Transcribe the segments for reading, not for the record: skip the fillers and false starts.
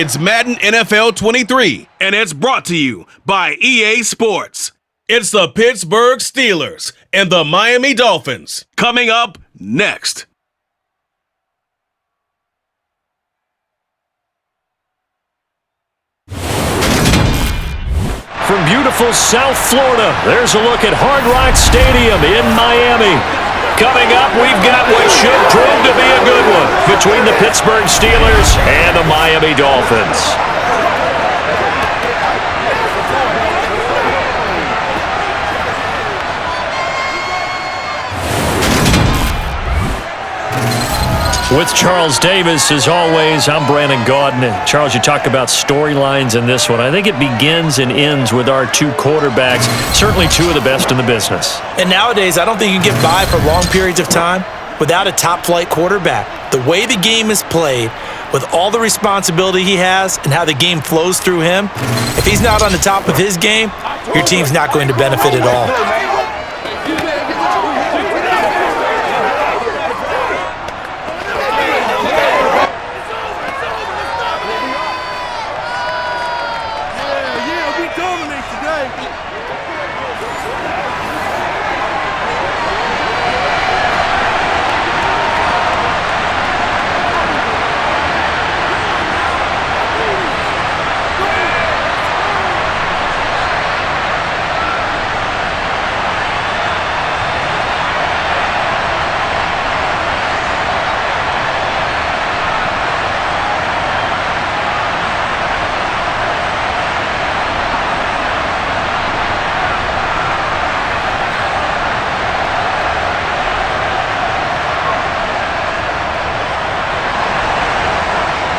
It's Madden NFL 23, and it's brought to you by EA Sports. It's the Pittsburgh Steelers and the Miami Dolphins. Coming up next. From beautiful South Florida, there's a look at Hard Rock Stadium in Miami. Coming up, we've got what should prove to be a good one between the Pittsburgh Steelers and the Miami Dolphins. With Charles Davis, as always, I'm Brandon Gaudin. And Charles, you talk about storylines in this one. I think it begins and ends with our two quarterbacks, certainly two of the best in the business. And nowadays, I don't think you can get by for long periods of time without a top-flight quarterback. The way the game is played, with all the responsibility he has and how the game flows through him, if he's not on the top of his game, your team's not going to benefit at all.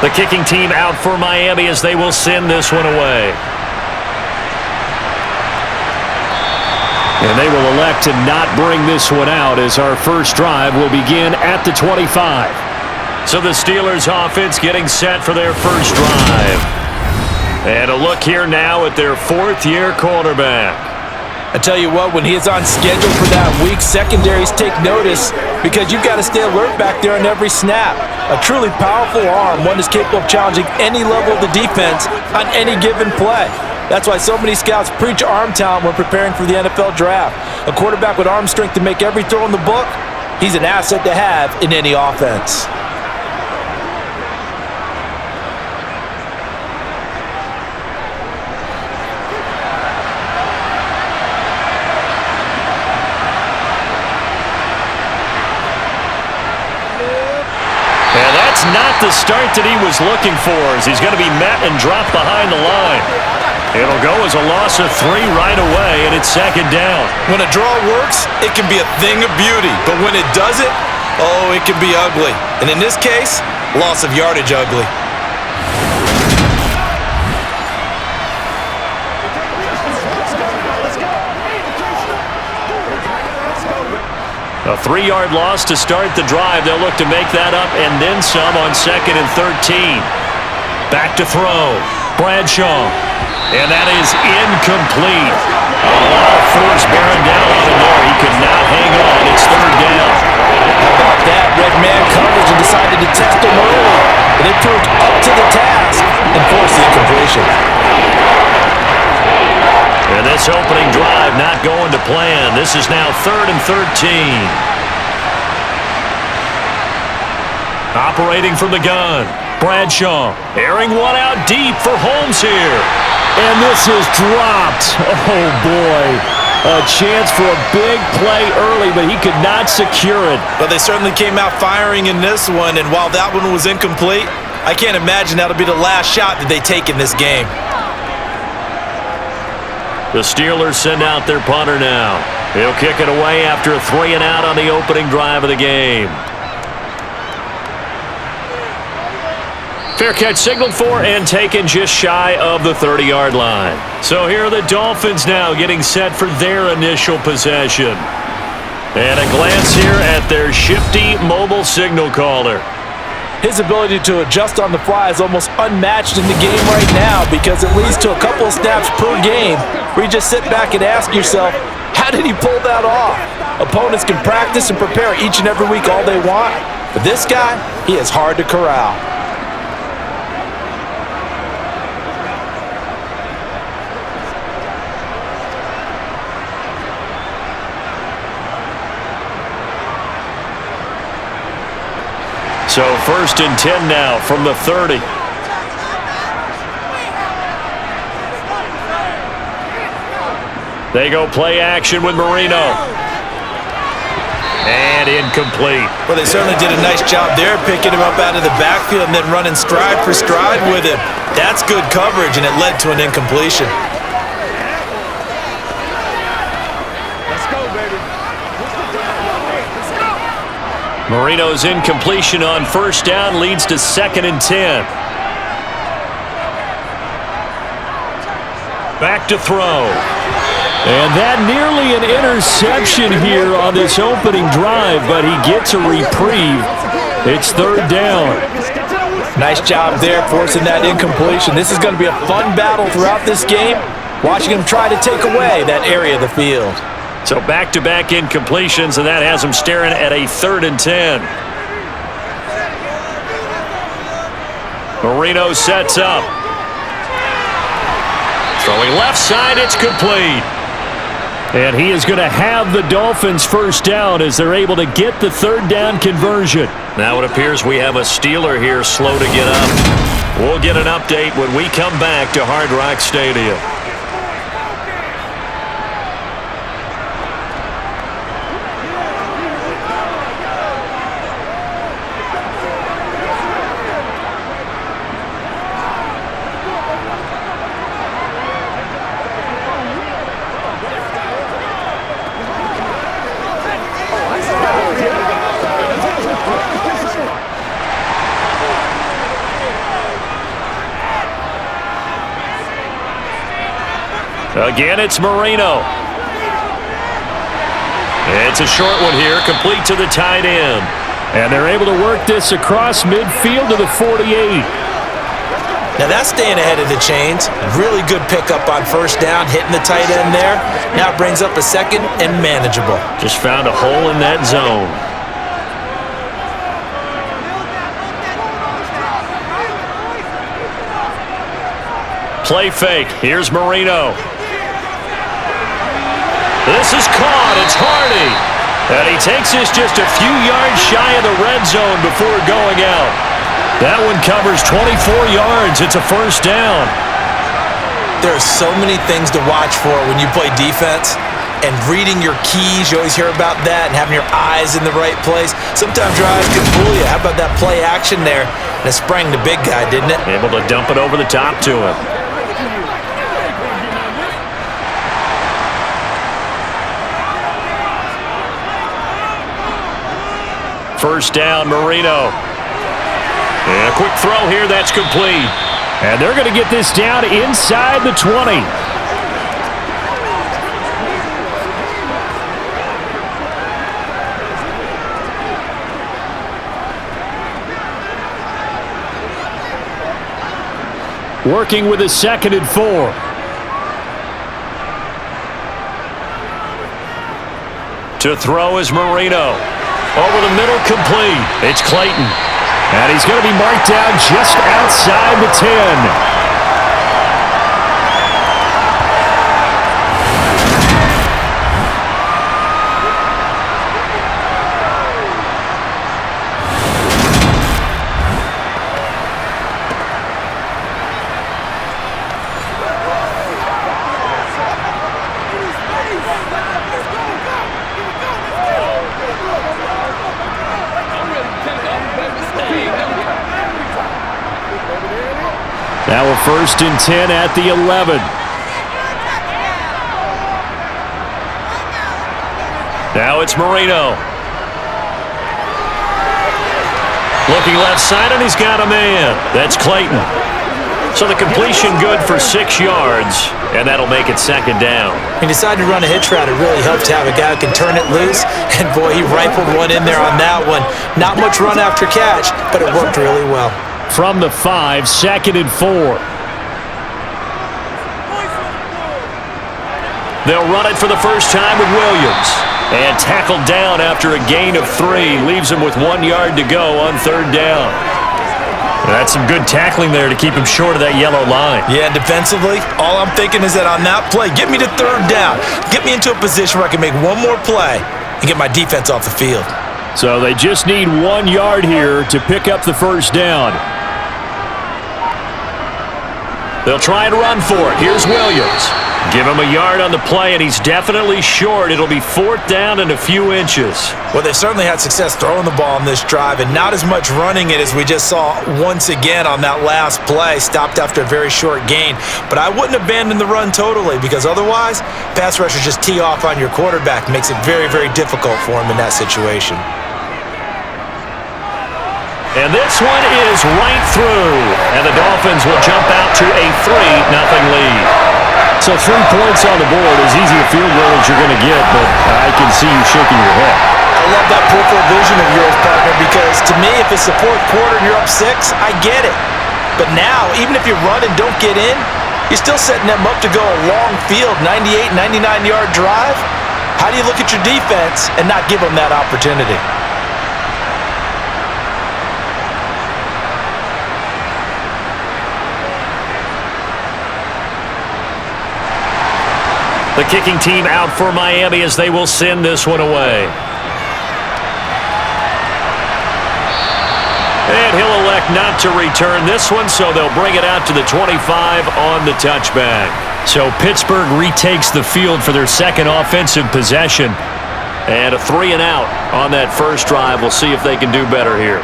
The kicking team out for Miami as they will send this one away. And they will elect to not bring this one out as our first drive will begin at the 25. So the Steelers offense getting set for their first drive. And a look here now at their fourth-year quarterback. I tell you what, when he is on schedule for that week, secondaries take notice because you've got to stay alert back there on every snap. A truly powerful arm, one is capable of challenging any level of the defense on any given play. That's why so many scouts preach arm talent when preparing for the NFL draft. A quarterback with arm strength to make every throw in the book, he's an asset to have in any offense. Not the start that he was looking for as he's going to be met and dropped behind the line. It'll go as a loss of 3 right away, and it's second down. When a draw works, it can be a thing of beauty, but when it doesn't, oh, it can be ugly. And in this case, loss of yardage ugly. A 3-yard loss to start the drive. They'll look to make that up and then some on 2nd and 13. Back to throw. Bradshaw. And that is incomplete. A lot of force bearing down on him there. He could not hang on. It's 3rd down. How about that? Red man coverage and decided to test him early. And it proved up to the task and forced the incompletion. And this opening drive not going to plan. This is now 3rd and 13. Operating from the gun. Bradshaw airing one out deep for Holmes here. And this is dropped. Oh, boy. A chance for a big play early, but he could not secure it. But they certainly came out firing in this one, and while that one was incomplete, I can't imagine that'll be the last shot that they take in this game. The Steelers send out their punter now. He'll kick it away after a 3 and out on the opening drive of the game. Fair catch signaled for and taken just shy of the 30-yard line. So here are the Dolphins now getting set for their initial possession. And a glance here at their shifty mobile signal caller. His ability to adjust on the fly is almost unmatched in the game right now because it leads to a couple of snaps per game where you just sit back and ask yourself, how did he pull that off? Opponents can practice and prepare each and every week all they want, but this guy, he is hard to corral. So 1st and 10 now from the 30. They go play action with Marino. And incomplete. Well, they certainly did a nice job there, picking him up out of the backfield and then running stride for stride with him. That's good coverage, and it led to an incompletion. Let's go, baby. Let's go. Marino's incompletion on 1st down leads to 2nd and 10. Back to throw. And that nearly an interception here on this opening drive, but he gets a reprieve. It's 3rd down. Nice job there forcing that incompletion. This is going to be a fun battle throughout this game, watching him try to take away that area of the field. So back-to-back incompletions, and that has him staring at a 3rd and 10. Marino sets up. Throwing left side, it's complete. And he is going to have the Dolphins 1st down as they're able to get the 3rd down conversion. Now it appears we have a Steeler here slow to get up. We'll get an update when we come back to Hard Rock Stadium. Again, it's Marino. It's a short one here, complete to the tight end. And they're able to work this across midfield to the 48. Now that's staying ahead of the chains. Really good pickup on 1st down, hitting the tight end there. Now it brings up a 2nd and manageable. Just found a hole in that zone. Play fake. Here's Marino. This is caught. It's Hardy. And he takes this just a few yards shy of the red zone before going out. That one covers 24 yards. It's a 1st down. There are so many things to watch for when you play defense. And reading your keys, you always hear about that, and having your eyes in the right place. Sometimes your eyes can fool you. How about that play action there? And it sprang the big guy, didn't it? Able to dump it over the top to him. First down, Marino. And a quick throw here, that's complete. And they're going to get this down inside the 20. Working with a 2nd and 4. To throw is Marino. Over the middle, complete. It's Clayton. And he's going to be marked down just outside the 10. Now a 1st and 10 at the 11. Now it's Marino. Looking left side, and he's got a man. That's Clayton. So the completion good for 6 yards, and that'll make it 2nd down. He decided to run a hitch route. It really helped to have a guy who can turn it loose. And, boy, he rifled one in there on that one. Not much run after catch, but it worked really well. From the 5, 2nd and 4. They'll run it for the first time with Williams. And tackled down after a gain of 3. Leaves him with 1 yard to go on 3rd down. That's some good tackling there to keep him short of that yellow line. Yeah, defensively, all I'm thinking is that on that play, get me to 3rd down. Get me into a position where I can make one more play and get my defense off the field. So they just need 1 yard here to pick up the first down. They'll try and run for it. Here's Williams. Give him a yard on the play, and he's definitely short. It'll be 4th down and a few inches. Well, they certainly had success throwing the ball on this drive, and not as much running it as we just saw once again on that last play. Stopped after a very short gain. But I wouldn't abandon the run totally, because otherwise, pass rushers just tee off on your quarterback. Makes it very, very difficult for him in that situation. And this one is right through. And the Dolphins will jump out to a 3-0 lead. So 3 points on the board, as easy a field goal as you're going to get, but I can see you shaking your head. I love that peripheral vision of yours, partner, because to me, if it's the 4th quarter and you're up 6, I get it. But now, even if you run and don't get in, you're still setting them up to go a long field, 98, 99-yard drive. How do you look at your defense and not give them that opportunity? The kicking team out for Miami as they will send this one away. And he'll elect not to return this one, so they'll bring it out to the 25 on the touchback. So Pittsburgh retakes the field for their second offensive possession. And a 3-and-out on that first drive. We'll see if they can do better here.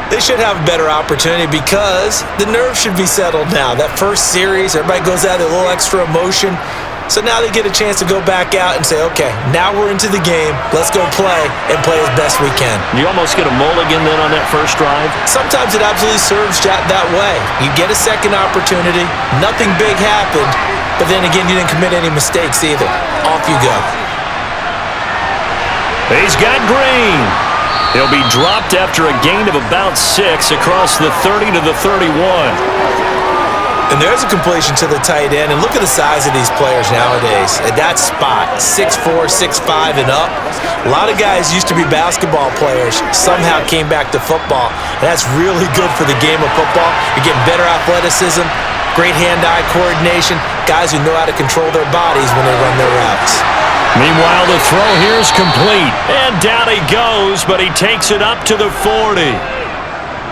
They should have a better opportunity because the nerves should be settled now. That first series, everybody goes out with a little extra emotion. So now they get a chance to go back out and say, okay, now we're into the game. Let's go play and play as best we can. You almost get a mulligan then on that first drive? Sometimes it absolutely serves that way. You get a second opportunity. Nothing big happened. But then again, you didn't commit any mistakes either. Off you go. He's got Green. He'll be dropped after a gain of about 6 across the 30 to the 31. And there's a completion to the tight end. And look at the size of these players nowadays. At that spot, 6'4", 6'5", and up. A lot of guys used to be basketball players, somehow came back to football. And that's really good for the game of football. You're getting better athleticism, great hand-eye coordination, guys who know how to control their bodies when they run their routes. Meanwhile, the throw here is complete. And down he goes, but he takes it up to the 40.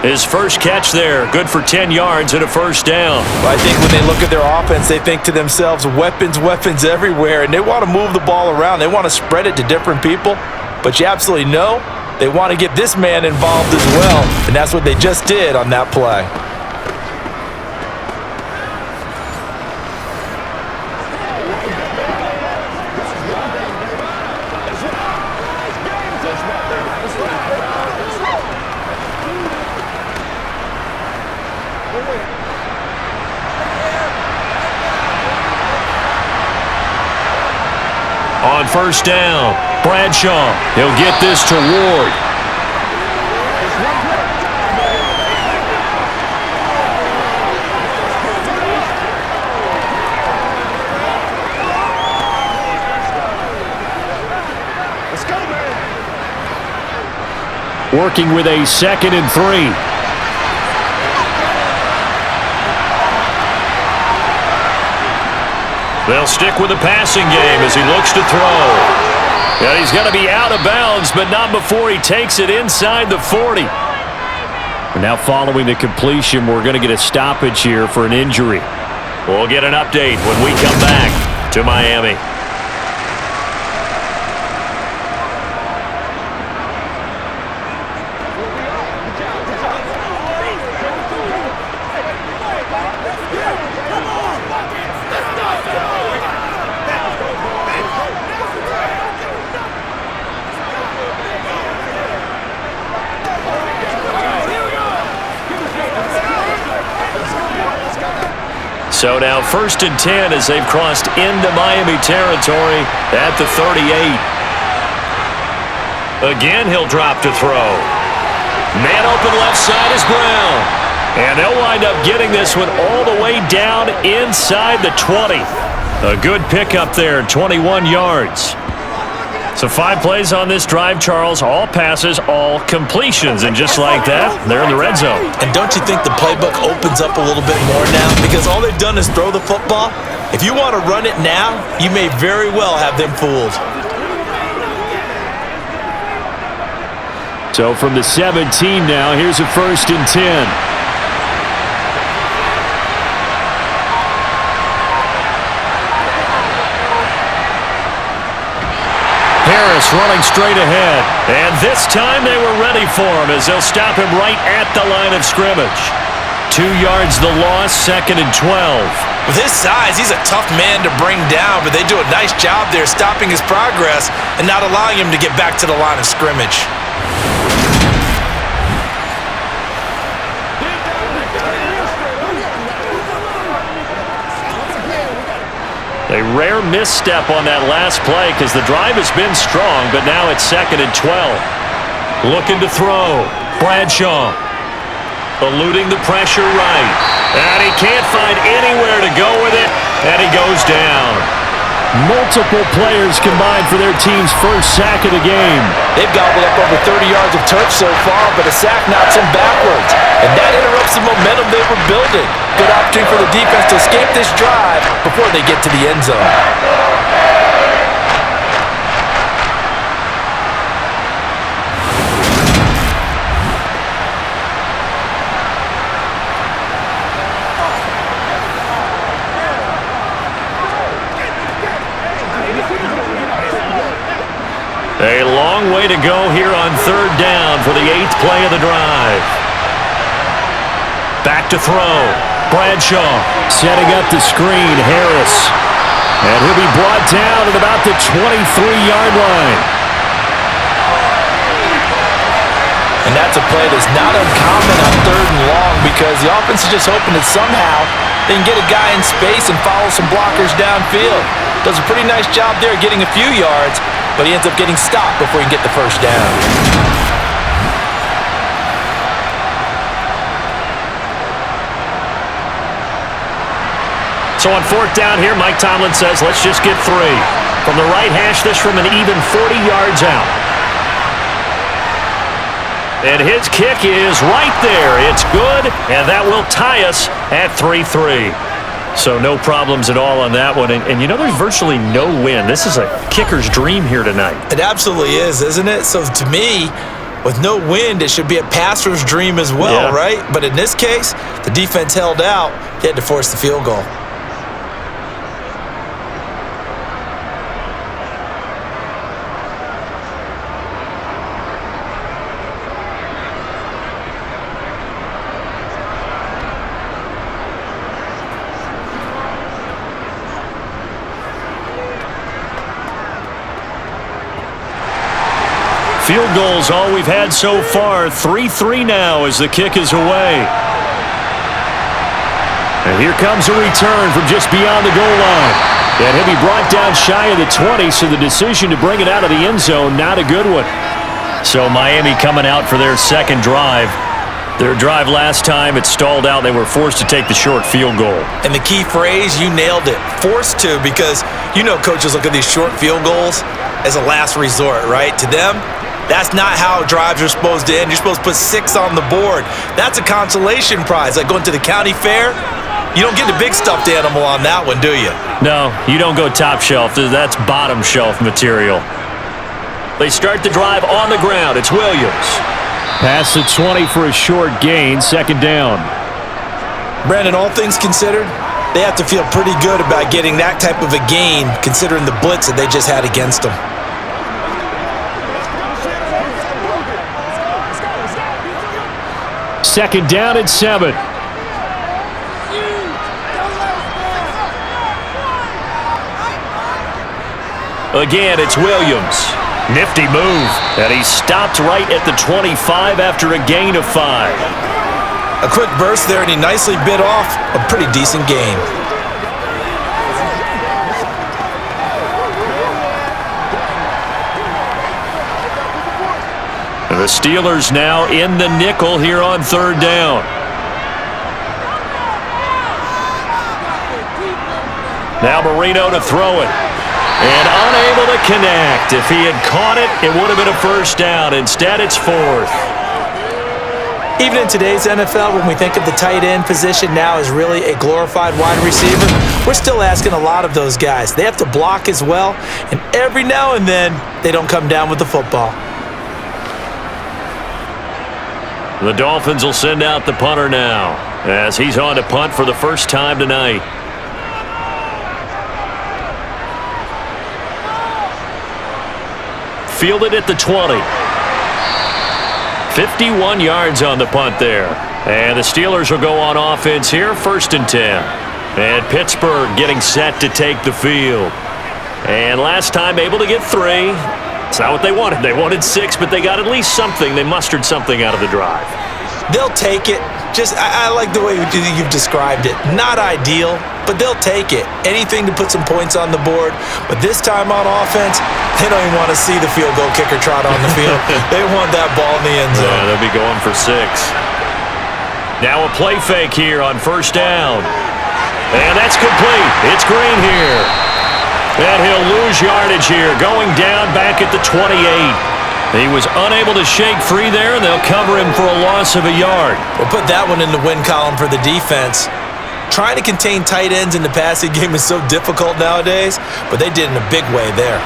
His first catch there, good for 10 yards and a first down. Well, I think when they look at their offense, they think to themselves, weapons, weapons everywhere, and they want to move the ball around. They want to spread it to different people, but you absolutely know they want to get this man involved as well, and that's what they just did on that play. On first down, Bradshaw. He'll get this to Ward. Let's go, man. Working with a 2nd and 3. They'll stick with the passing game as he looks to throw. Yeah, he's going to be out of bounds, but not before he takes it inside the 40. And now following the completion, we're going to get a stoppage here for an injury. We'll get an update when we come back to Miami. So now 1st and 10 as they've crossed into Miami territory at the 38. Again, he'll drop to throw. Man open left side is Brown. And they'll wind up getting this one all the way down inside the 20. A good pickup there, 21 yards. So 5 plays on this drive, Charles. All passes, all completions. And just like that, they're in the red zone. And don't you think the playbook opens up a little bit more now? Because all they've done is throw the football. If you want to run it now, you may very well have them fooled. So from the 17 now, here's a 1st and 10. Harris running straight ahead. And this time they were ready for him as they'll stop him right at the line of scrimmage. 2 yards the loss, 2nd and 12. With his size, he's a tough man to bring down, but they do a nice job there stopping his progress and not allowing him to get back to the line of scrimmage. A rare misstep on that last play because the drive has been strong, but now it's 2nd and 12. Looking to throw. Bradshaw. Eluding the pressure right. And he can't find anywhere to go with it, and he goes down. Multiple players combined for their team's first sack of the game. They've gobbled up over 30 yards of turf so far, but a sack knocks them backwards. And that interrupts the momentum they were building. Good opportunity for the defense to escape this drive before they get to the end zone. A long way to go here on 3rd down for the 8th play of the drive. Back to throw. Bradshaw setting up the screen. Harris. And he'll be brought down at about the 23-yard line. And that's a play that's not uncommon on 3rd and long because the offense is just hoping that somehow they can get a guy in space and follow some blockers downfield. Does a pretty nice job there getting a few yards, but he ends up getting stopped before he can get the first down. So on 4th down here, Mike Tomlin says, let's just get 3. From the right hash, this from an even 40 yards out. And his kick is right there. It's good, and that will tie us at 3-3. So no problems at all on that one. And you know, there's virtually no wind. This is a kicker's dream here tonight. It absolutely is, isn't it? So to me, with no wind, it should be a passer's dream as well, right? But in this case, the defense held out. He had to force the field goal. Field goals all we've had so far. 3-3 now as the kick is away. And here comes a return from just beyond the goal line. And he'll be brought down shy of the 20, so the decision to bring it out of the end zone, not a good one. So Miami coming out for their 2nd drive. Their drive last time, it stalled out. They were forced to take the short field goal. And the key phrase, you nailed it, forced to, because you know coaches look at these short field goals as a last resort, right? To them, that's not how drives are supposed to end. You're supposed to put 6 on the board. That's a consolation prize. Like going to the county fair, you don't get the big stuffed animal on that one, do you? No, you don't go top shelf. That's bottom shelf material. They start the drive on the ground. It's Williams. Past the 20 for a short gain, 2nd down. Brandon, all things considered, they have to feel pretty good about getting that type of a gain considering the blitz that they just had against them. Second down and 7. Again, it's Williams. Nifty move. And he stopped right at the 25 after a gain of 5. A quick burst there, and he nicely bit off a pretty decent gain. The Steelers now in the nickel here on 3rd down. Now Marino to throw it. And unable to connect. If he had caught it, it would have been a first down. Instead, it's 4th. Even in today's NFL, when we think of the tight end position now as really a glorified wide receiver, we're still asking a lot of those guys. They have to block as well, and every now and then, they don't come down with the football. The Dolphins will send out the punter now, as he's on to punt for the first time tonight. Fielded at the 20. 51 yards on the punt there. And the Steelers will go on offense here, 1st and 10. And Pittsburgh getting set to take the field. And last time able to get 3. It's not what they wanted. They wanted 6, but they got at least something. They mustered something out of the drive. They'll take it. I like the way you've described it. Not ideal, but they'll take it. Anything to put some points on the board. But this time on offense, they don't even want to see the field goal kicker trot on the field. They want that ball in the end zone. Yeah, they'll be going for 6. Now a play fake here on 1st down. And that's complete. It's Green here. And he'll lose yardage here, going down back at the 28. He was unable to shake free there, and they'll cover him for a loss of a yard. We'll put that one in the win column for the defense. Trying to contain tight ends in the passing game is so difficult nowadays, but they did in a big way there.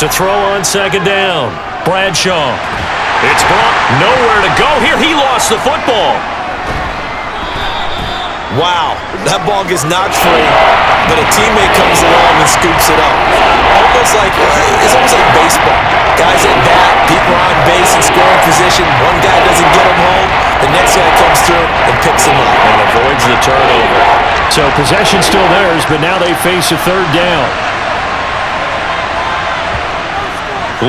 To throw on 2nd down, Bradshaw. It's brought nowhere to go here. He lost the football. Wow, that ball gets knocked free, but a teammate comes along and scoops it up. It's almost like baseball. Guys at bat, people are on base in scoring position. One guy doesn't get him home, the next guy comes through and picks him up. And avoids the turnover. So possession still theirs, but now they face a 3rd down.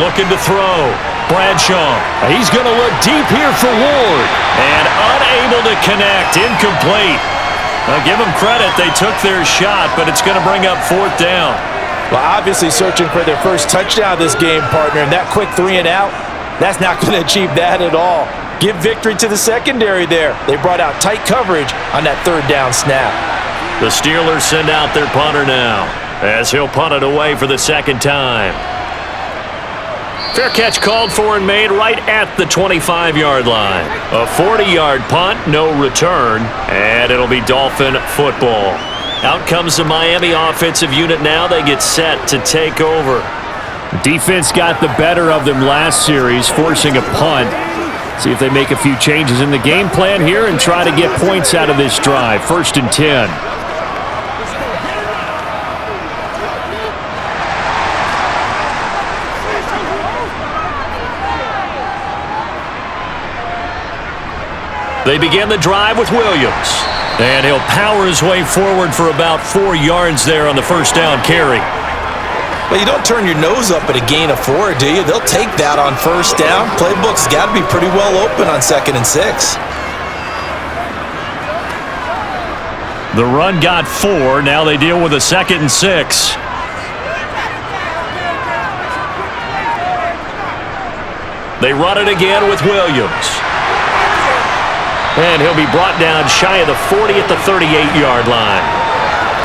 Looking to throw. Bradshaw. He's going to look deep here for Ward. And unable to connect. Incomplete. Now give them credit. They took their shot, but it's going to bring up 4th down. Well, obviously searching for their first touchdown this game, partner. And that quick 3 and out, that's not going to achieve that at all. Give victory to the secondary there. They brought out tight coverage on that 3rd down snap. The Steelers send out their punter now, as he'll punt it away for the 2nd time. Fair catch called for and made right at the 25-yard line. A 40-yard punt, no return, and it'll be Dolphin football. Out comes the Miami offensive unit now. They get set to take over. Defense got the better of them last series, forcing a punt. See if they make a few changes in the game plan here and try to get points out of this drive. 1st and 10. They begin the drive with Williams. And he'll power his way forward for about 4 yards there on the 1st down carry. Well, you don't turn your nose up at a gain of 4, do you? They'll take that on 1st down. Playbook's got to be pretty well open on 2nd and 6. The run got 4. Now they deal with a 2nd and 6. They run it again with Williams. And he'll be brought down shy of the 40 at the 38-yard line.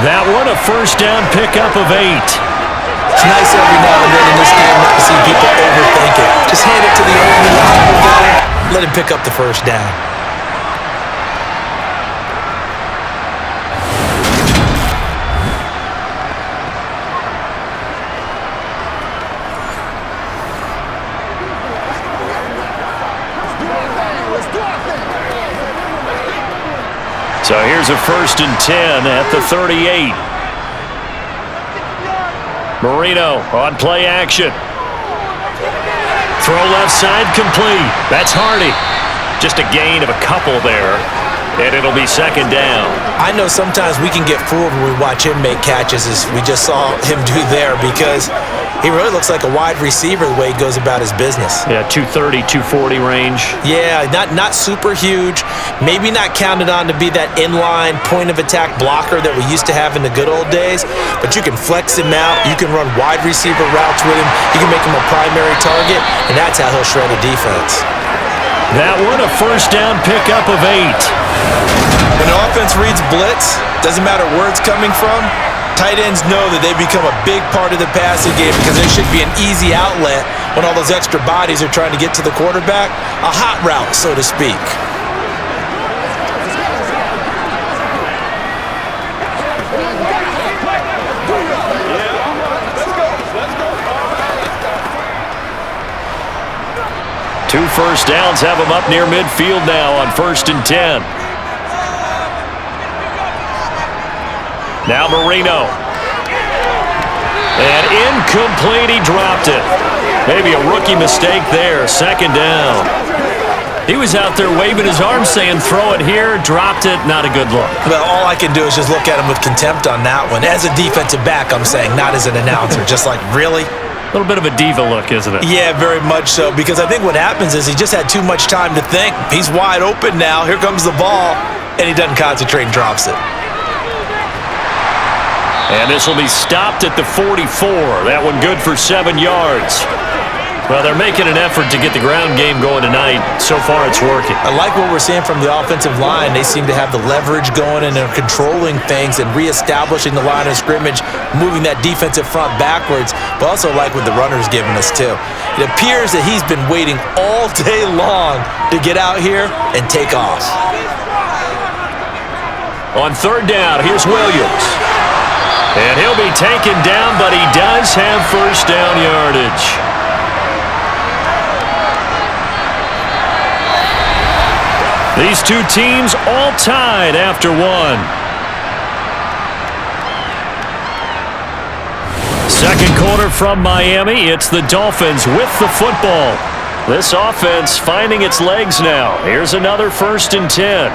That one, a 1st down pickup of 8. It's nice every now and then in this game not to see people overthink it. Just hand it to the only reliable guy. Let him pick up the 1st down. So here's a 1st and 10 at the 38. Marino on play action. Throw left side complete. That's Hardy. Just a gain of a couple there. And it'll be 2nd down. I know sometimes we can get fooled when we watch him make catches, as we just saw him do there, because he really looks like a wide receiver the way he goes about his business. Yeah, 230, 240 range. Yeah, not super huge. Maybe not counted on to be that inline point-of-attack blocker that we used to have in the good old days, but you can flex him out. You can run wide receiver routes with him. You can make him a primary target, and that's how he'll shred a defense. That one, a 1st down pickup of 8. When an offense reads blitz, doesn't matter where it's coming from, tight ends know that they become a big part of the passing game because there should be an easy outlet when all those extra bodies are trying to get to the quarterback. A hot route, so to speak. 2 first downs have him up near midfield now on 1st and 10. Now Marino. And incomplete, he dropped it. Maybe a rookie mistake there, 2nd down. He was out there waving his arms saying, throw it here, dropped it, not a good look. Well, all I can do is just look at him with contempt on that one. As a defensive back, I'm saying, not as an announcer. Just like, really? A little bit of a diva look, isn't it? Yeah, very much so, because I think what happens is he just had too much time to think. He's wide open now. Here comes the ball, and he doesn't concentrate and drops it. And this will be stopped at the 44. That one good for 7 yards. Well, they're making an effort to get the ground game going tonight. So far, it's working. I like what we're seeing from the offensive line. They seem to have the leverage going, and they're controlling things and reestablishing the line of scrimmage, moving that defensive front backwards, but also like what the runner's giving us, too. It appears that he's been waiting all day long to get out here and take off. On 3rd down, here's Williams. And he'll be taken down, but he does have 1st down yardage. These two teams all tied after 1. 2nd quarter from Miami. It's the Dolphins with the football. This offense finding its legs now. Here's another 1st and 10.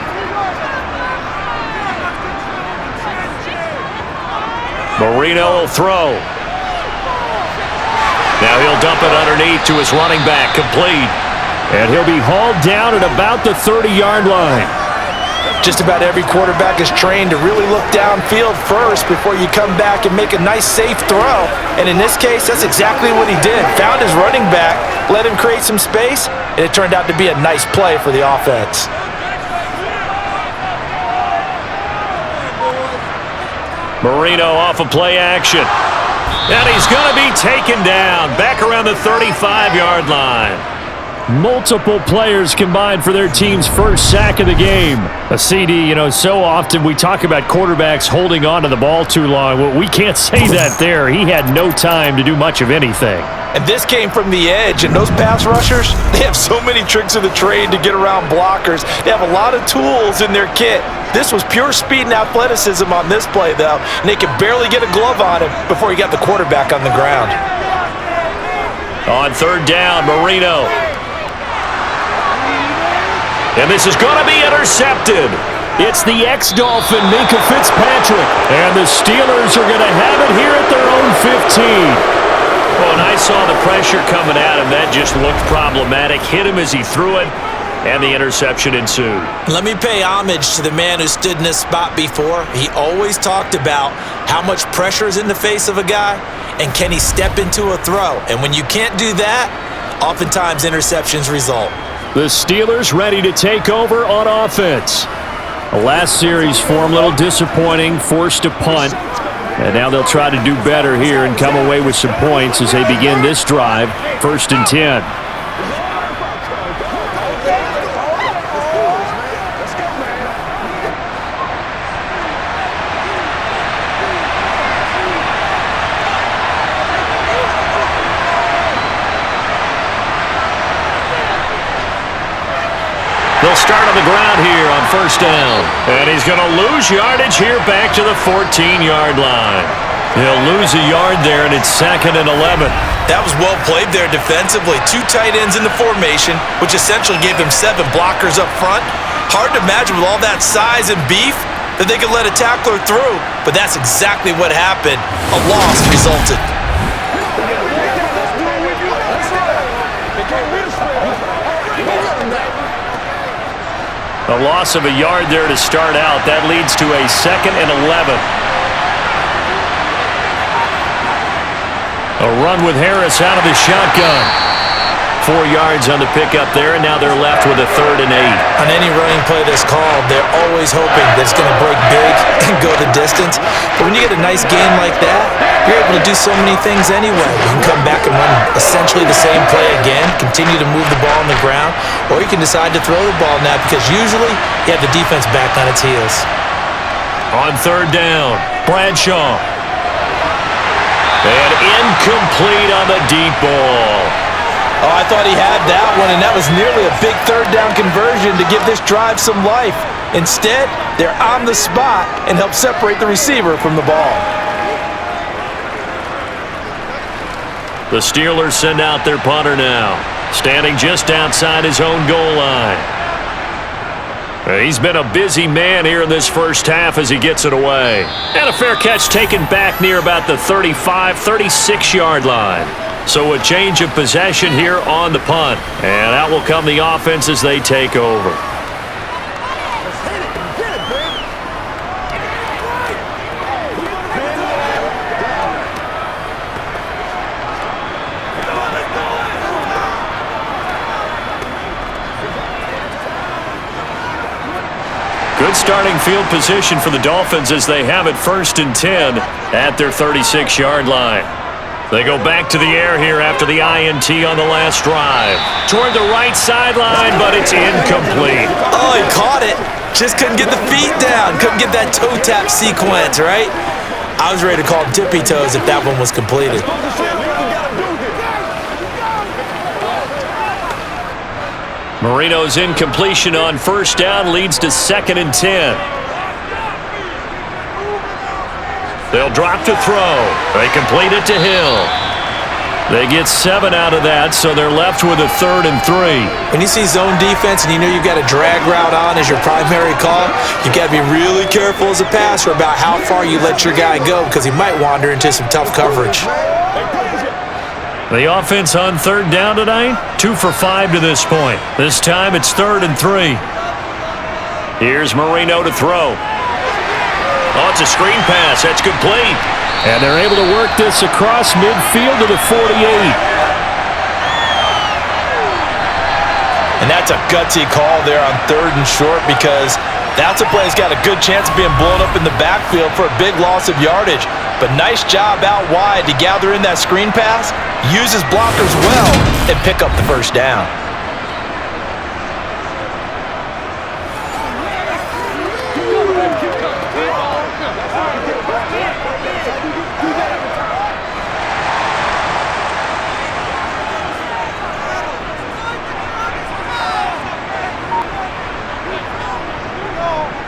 Marino will throw. Now he'll dump it underneath to his running back, complete. And he'll be hauled down at about the 30-yard line. Just about every quarterback is trained to really look downfield first before you come back and make a nice, safe throw. And in this case, that's exactly what he did. Found his running back, let him create some space, and it turned out to be a nice play for the offense. Marino off of play action. And he's going to be taken down back around the 35-yard line. Multiple players combined for their team's 1st sack of the game. A CD, so often we talk about quarterbacks holding on to the ball too long. Well, we can't say that there. He had no time to do much of anything. And this came from the edge, and those pass rushers, they have so many tricks of the trade to get around blockers. They have a lot of tools in their kit. This was pure speed and athleticism on this play, though, and they could barely get a glove on him before he got the quarterback on the ground. On 3rd down, Marino. And this is going to be intercepted. It's the ex-Dolphin, Minkah Fitzpatrick. And the Steelers are going to have it here at their own 15. Well, and I saw the pressure coming at him. That just looked problematic. Hit him as he threw it, and the interception ensued. Let me pay homage to the man who stood in this spot before. He always talked about how much pressure is in the face of a guy, and can he step into a throw. And when you can't do that, oftentimes interceptions result. The Steelers ready to take over on offense. The last series for them, a little disappointing, forced a punt. And now they'll try to do better here and come away with some points as they begin this drive, 1st and 10. They'll start on the ground here on 1st down. And he's going to lose yardage here back to the 14-yard line. He'll lose a yard there, and it's 2nd and 11. That was well played there defensively. 2 tight ends in the formation, which essentially gave him 7 blockers up front. Hard to imagine with all that size and beef that they could let a tackler through. But that's exactly what happened. A loss resulted. A loss of a yard there to start out. That leads to a 2nd and 11. A run with Harris out of the shotgun. 4 yards on the pickup there, and now they're left with a 3rd and 8. On any running play that's called, they're always hoping that it's going to break big and go the distance. But when you get a nice game like that, you're able to do so many things anyway. You can come back and run essentially the same play again, continue to move the ball on the ground, or you can decide to throw the ball now because usually you have the defense back on its heels. On 3rd down, Bradshaw. And incomplete on the deep ball. Oh, I thought he had that one, and that was nearly a big third down conversion to give this drive some life. Instead, they're on the spot and help separate the receiver from the ball. The Steelers send out their punter now, standing just outside his own goal line. He's been a busy man here in this first half as he gets it away. And a fair catch taken back near about the 35, 36-yard line. So a change of possession here on the punt. And out will come the offense as they take over. Good starting field position for the Dolphins as they have it 1st and 10 at their 36-yard line. They go back to the air here after the INT on the last drive. Toward the right sideline, but it's incomplete. Oh, he caught it. Just couldn't get the feet down. Couldn't get that toe tap sequence, right? I was ready to call him tippy toes if that one was completed. Marino's incompletion on 1st down leads to 2nd and 10. They'll drop to throw. They complete it to Hill. They get 7 out of that, so they're left with a 3rd and 3. When you see zone defense and you know you've got a drag route on as your primary call, you got to be really careful as a passer about how far you let your guy go because he might wander into some tough coverage. The offense on 3rd down tonight, 2 for 5 to this point. This time it's 3rd and 3. Here's Marino to throw. Oh, it's a screen pass. That's complete. And they're able to work this across midfield to the 48. And that's a gutsy call there on 3rd and short because that's a play that's got a good chance of being blown up in the backfield for a big loss of yardage. But nice job out wide to gather in that screen pass, use his blockers well, and pick up the 1st down.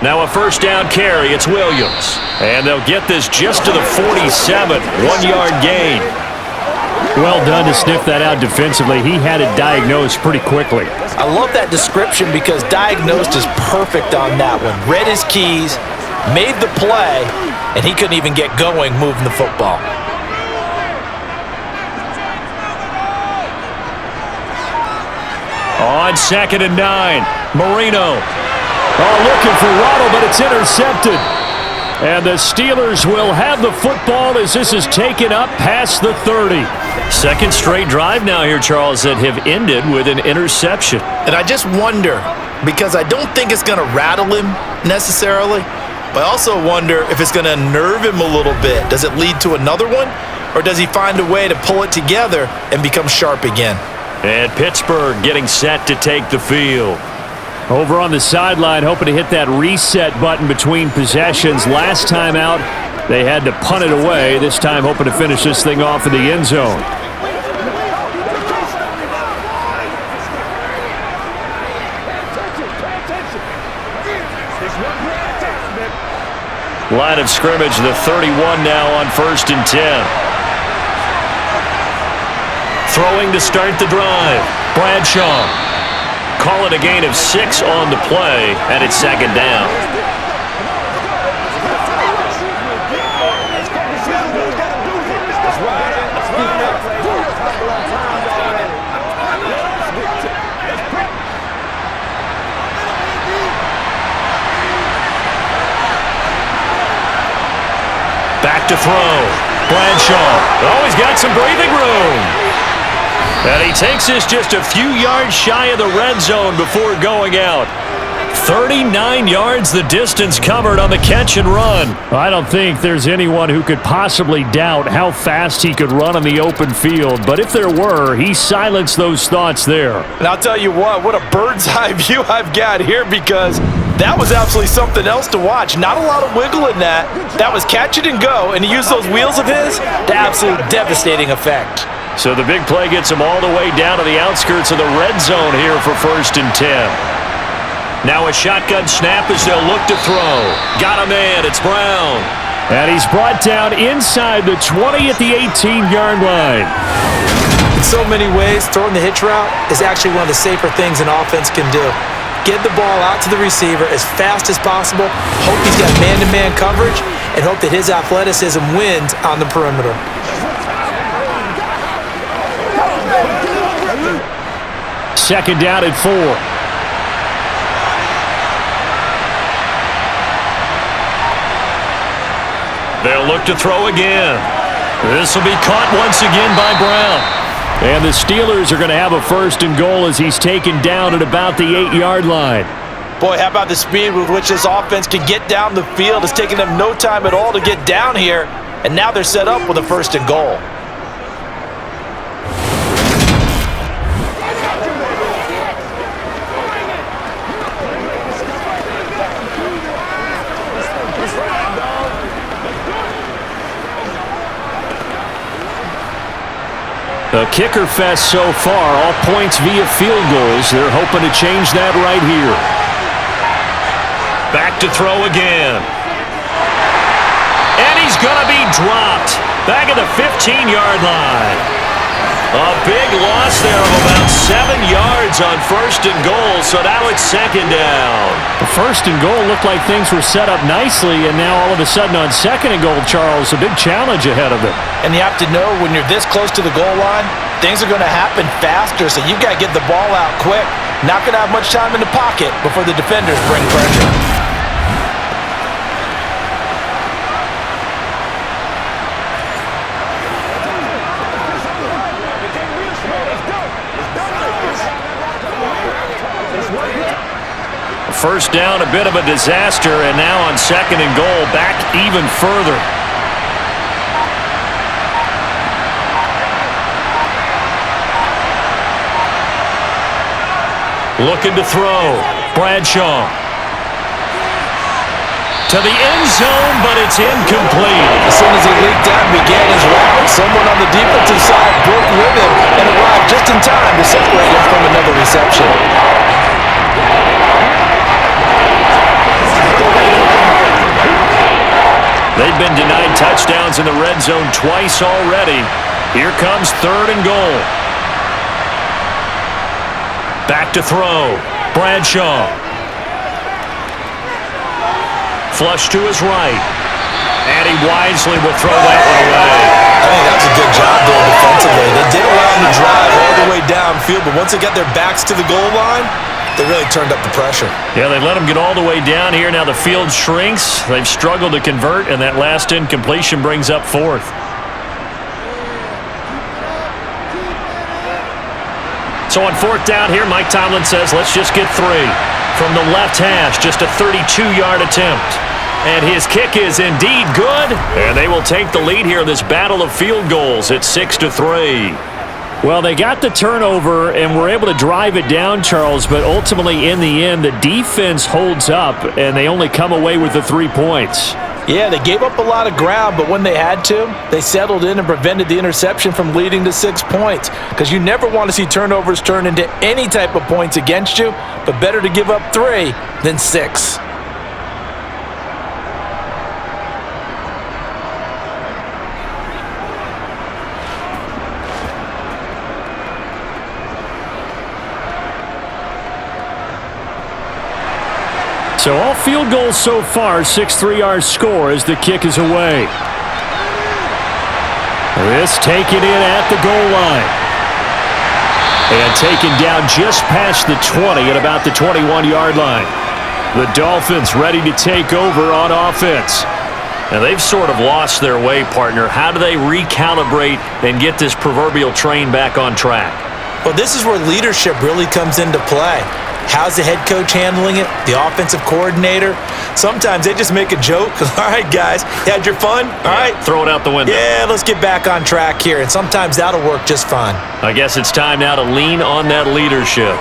Now a 1st down carry, it's Williams. And they'll get this just to the 47, 1-yard gain. Well done to sniff that out defensively. He had it diagnosed pretty quickly. I love that description because diagnosed is perfect on that one. Read his keys, made the play, and he couldn't even get going moving the football. On 2nd and 9, Marino. Oh, looking for Waddle, but it's intercepted. And the Steelers will have the football as this is taken up past the 30. 2nd straight drive now here, Charles, that have ended with an interception. And I just wonder, because I don't think it's going to rattle him necessarily, but I also wonder if it's going to nerve him a little bit. Does it lead to another one? Or does he find a way to pull it together and become sharp again? And Pittsburgh getting set to take the field. Over on the sideline, hoping to hit that reset button between possessions. Last time out, they had to punt it away. This time, hoping to finish this thing off in the end zone. Line of scrimmage, the 31 now on 1st and 10. Throwing to start the drive, Bradshaw. Call it a gain of 6 on the play, and it's 2nd down. Back to throw. Bradshaw. Oh, he's got some breathing room. And he takes this just a few yards shy of the red zone before going out. 39 yards the distance covered on the catch and run. I don't think there's anyone who could possibly doubt how fast he could run on the open field. But if there were, he silenced those thoughts there. And I'll tell you what a bird's eye view I've got here because that was absolutely something else to watch. Not a lot of wiggle in that. That was catch it and go, and he used those wheels of his to absolute devastating effect. So the big play gets them all the way down to the outskirts of the red zone here for 1st and 10. Now a shotgun snap as they'll look to throw. Got a man. It's Brown. And he's brought down inside the 20 at the 18-yard line. In so many ways, throwing the hitch route is actually one of the safer things an offense can do. Get the ball out to the receiver as fast as possible, hope he's got man-to-man coverage, and hope that his athleticism wins on the perimeter. Second down at 4. They'll look to throw again. This will be caught once again by Brown. And the Steelers are going to have a 1st and goal as he's taken down at about the 8-yard line. Boy, how about the speed with which this offense can get down the field? It's taken them no time at all to get down here, and now they're set up with a 1st and goal. A kicker fest so far, all points via field goals. They're hoping to change that right here. Back to throw again. And he's going to be dropped. Back at the 15-yard line. A big loss there of about 7 yards on 1st and goal, so now it's 2nd down. The 1st and goal looked like things were set up nicely, and now all of a sudden on 2nd and goal, Charles, a big challenge ahead of them. And you have to know when you're this close to the goal line, things are going to happen faster, so you've got to get the ball out quick. Not going to have much time in the pocket before the defenders bring pressure. First down, a bit of a disaster, and now on 2nd and goal, back even further. Looking to throw. Bradshaw. To the end zone, but it's incomplete. As soon as he leaked out and began his route, someone on the defensive side broke with him and arrived just in time to separate him from another reception. They've been denied touchdowns in the red zone twice already. Here comes 3rd and goal. Back to throw. Bradshaw. Flush to his right. And he wisely will throw that one away. I think that's a good job there defensively. They did allow him to drive all the way downfield, but once they got their backs to the goal line, they really turned up the pressure. Yeah, they let him get all the way down here. Now the field shrinks. They've struggled to convert, and that last incompletion brings up 4th. So on 4th down here, Mike Tomlin says, let's just get 3. From the left hash, just a 32-yard attempt. And his kick is indeed good. And they will take the lead here in this battle of field goals at 6-3. Well, they got the turnover and were able to drive it down, Charles, but ultimately in the end, the defense holds up, and they only come away with the 3 points. Yeah, they gave up a lot of ground, but when they had to, they settled in and prevented the interception from leading to 6 points. Because you never want to see turnovers turn into any type of points against you, but better to give up 3 than 6. So all field goals so far, 6-3 our score as the kick is away. This taken in at the goal line. And taken down just past the 20 at about the 21-yard line. The Dolphins ready to take over on offense. And they've sort of lost their way, partner. How do they recalibrate and get this proverbial train back on track? Well, this is where leadership really comes into play. How's the head coach handling it? The offensive coordinator? Sometimes they just make a joke. All right, guys, you had your fun? All right. Throw it out the window. Yeah, let's get back on track here. And sometimes that'll work just fine. I guess it's time now to lean on that leadership.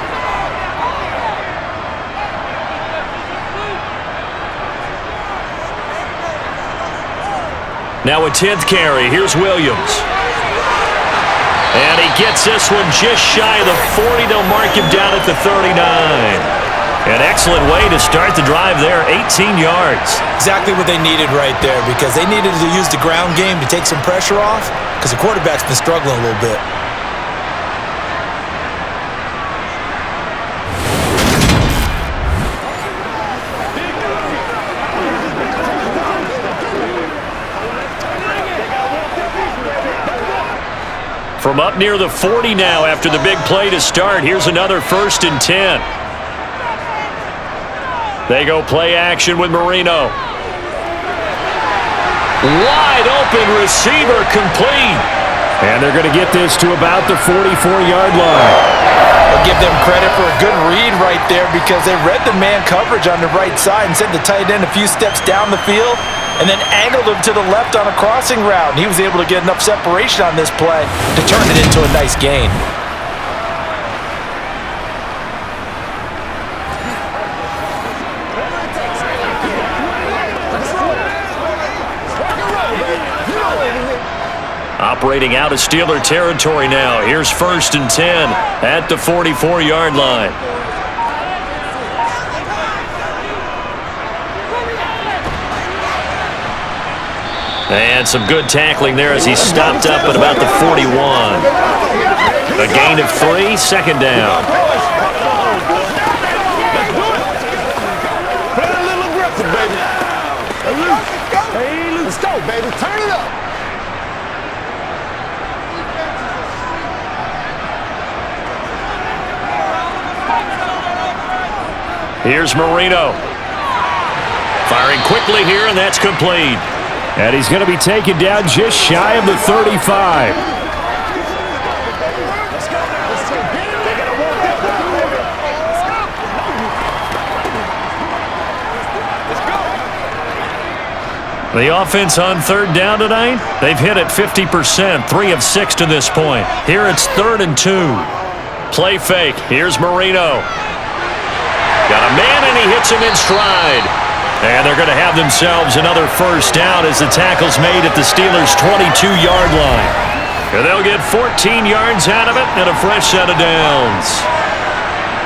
Now a 10th carry. Here's Williams. And gets this one just shy of the 40. They'll mark him down at the 39. An excellent way to start the drive there, 18 yards. Exactly what they needed right there, because they needed to use the ground game to take some pressure off, because the quarterback's been struggling a little bit. From up near the 40 now after the big play to start. Here's another 1st and 10. They go play action with Marino. Wide open receiver complete. And they're going to get this to about the 44-yard line. I'll give them credit for a good read right there, because they read the man coverage on the right side and sent the tight end a few steps down the field and then angled him to the left on a crossing route. And he was able to get enough separation on this play to turn it into a nice gain. Operating out of Steeler territory now. Here's 1st and 10 at the 44-yard line. And some good tackling there as he stopped up at about the 41. A gain of 3, 2nd down. Let's go, baby. Turn it up. Here's Marino. Firing quickly here, and that's complete. And he's going to be taken down just shy of the 35. The offense on 3rd down tonight, they've hit it 50%, 3 of 6 to this point. Here it's 3rd and 2. Play fake. Here's Marino. Got a man, and he hits him in stride. And they're going to have themselves another 1st down as the tackle's made at the Steelers' 22-yard line. And they'll get 14 yards out of it and a fresh set of downs.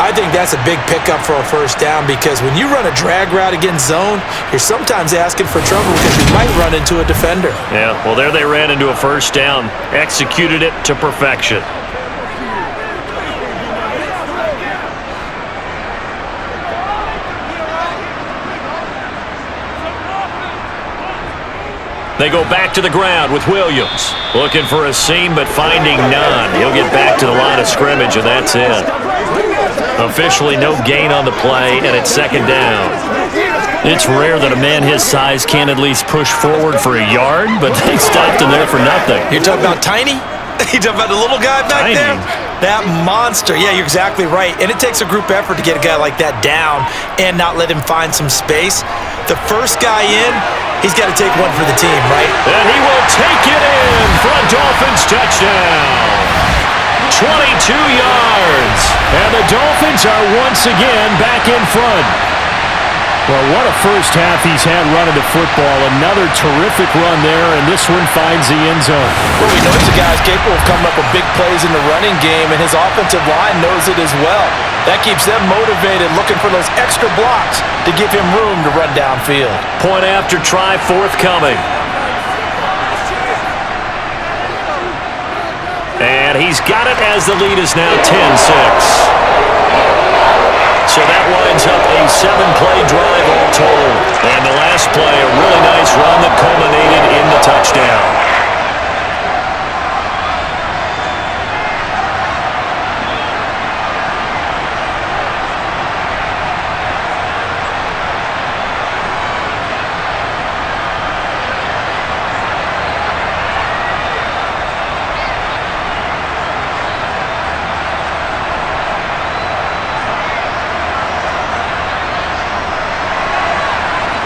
I think that's a big pickup for a 1st down, because when you run a drag route against zone, you're sometimes asking for trouble because you might run into a defender. Yeah, well, there they ran into a 1st down, executed it to perfection. They go back to the ground with Williams. Looking for a seam, but finding none. He'll get back to the line of scrimmage, and that's it. Officially no gain on the play, and it's 2nd down. It's rare that a man his size can't at least push forward for a yard, but they stopped him there for nothing. You're talking about Tiny? You talking about the little guy back Tiny. there? That monster. Yeah, you're exactly right. And it takes a group effort to get a guy like that down and not let him find some space. The first guy in, he's got to take one for the team, right? And he will take it in for a Dolphins touchdown. 22 yards. And the Dolphins are once again back in front. Well, what a first half he's had running the football. Another terrific run there, and this one finds the end zone. Well, we know he's a guy who's capable of coming up with big plays in the running game, and his offensive line knows it as well. That keeps them motivated, looking for those extra blocks to give him room to run downfield. Point after try forthcoming. And he's got it as the lead is now 10-6. So that winds up a 7-play drive all told. And the last play, a really nice run that culminated in the touchdown.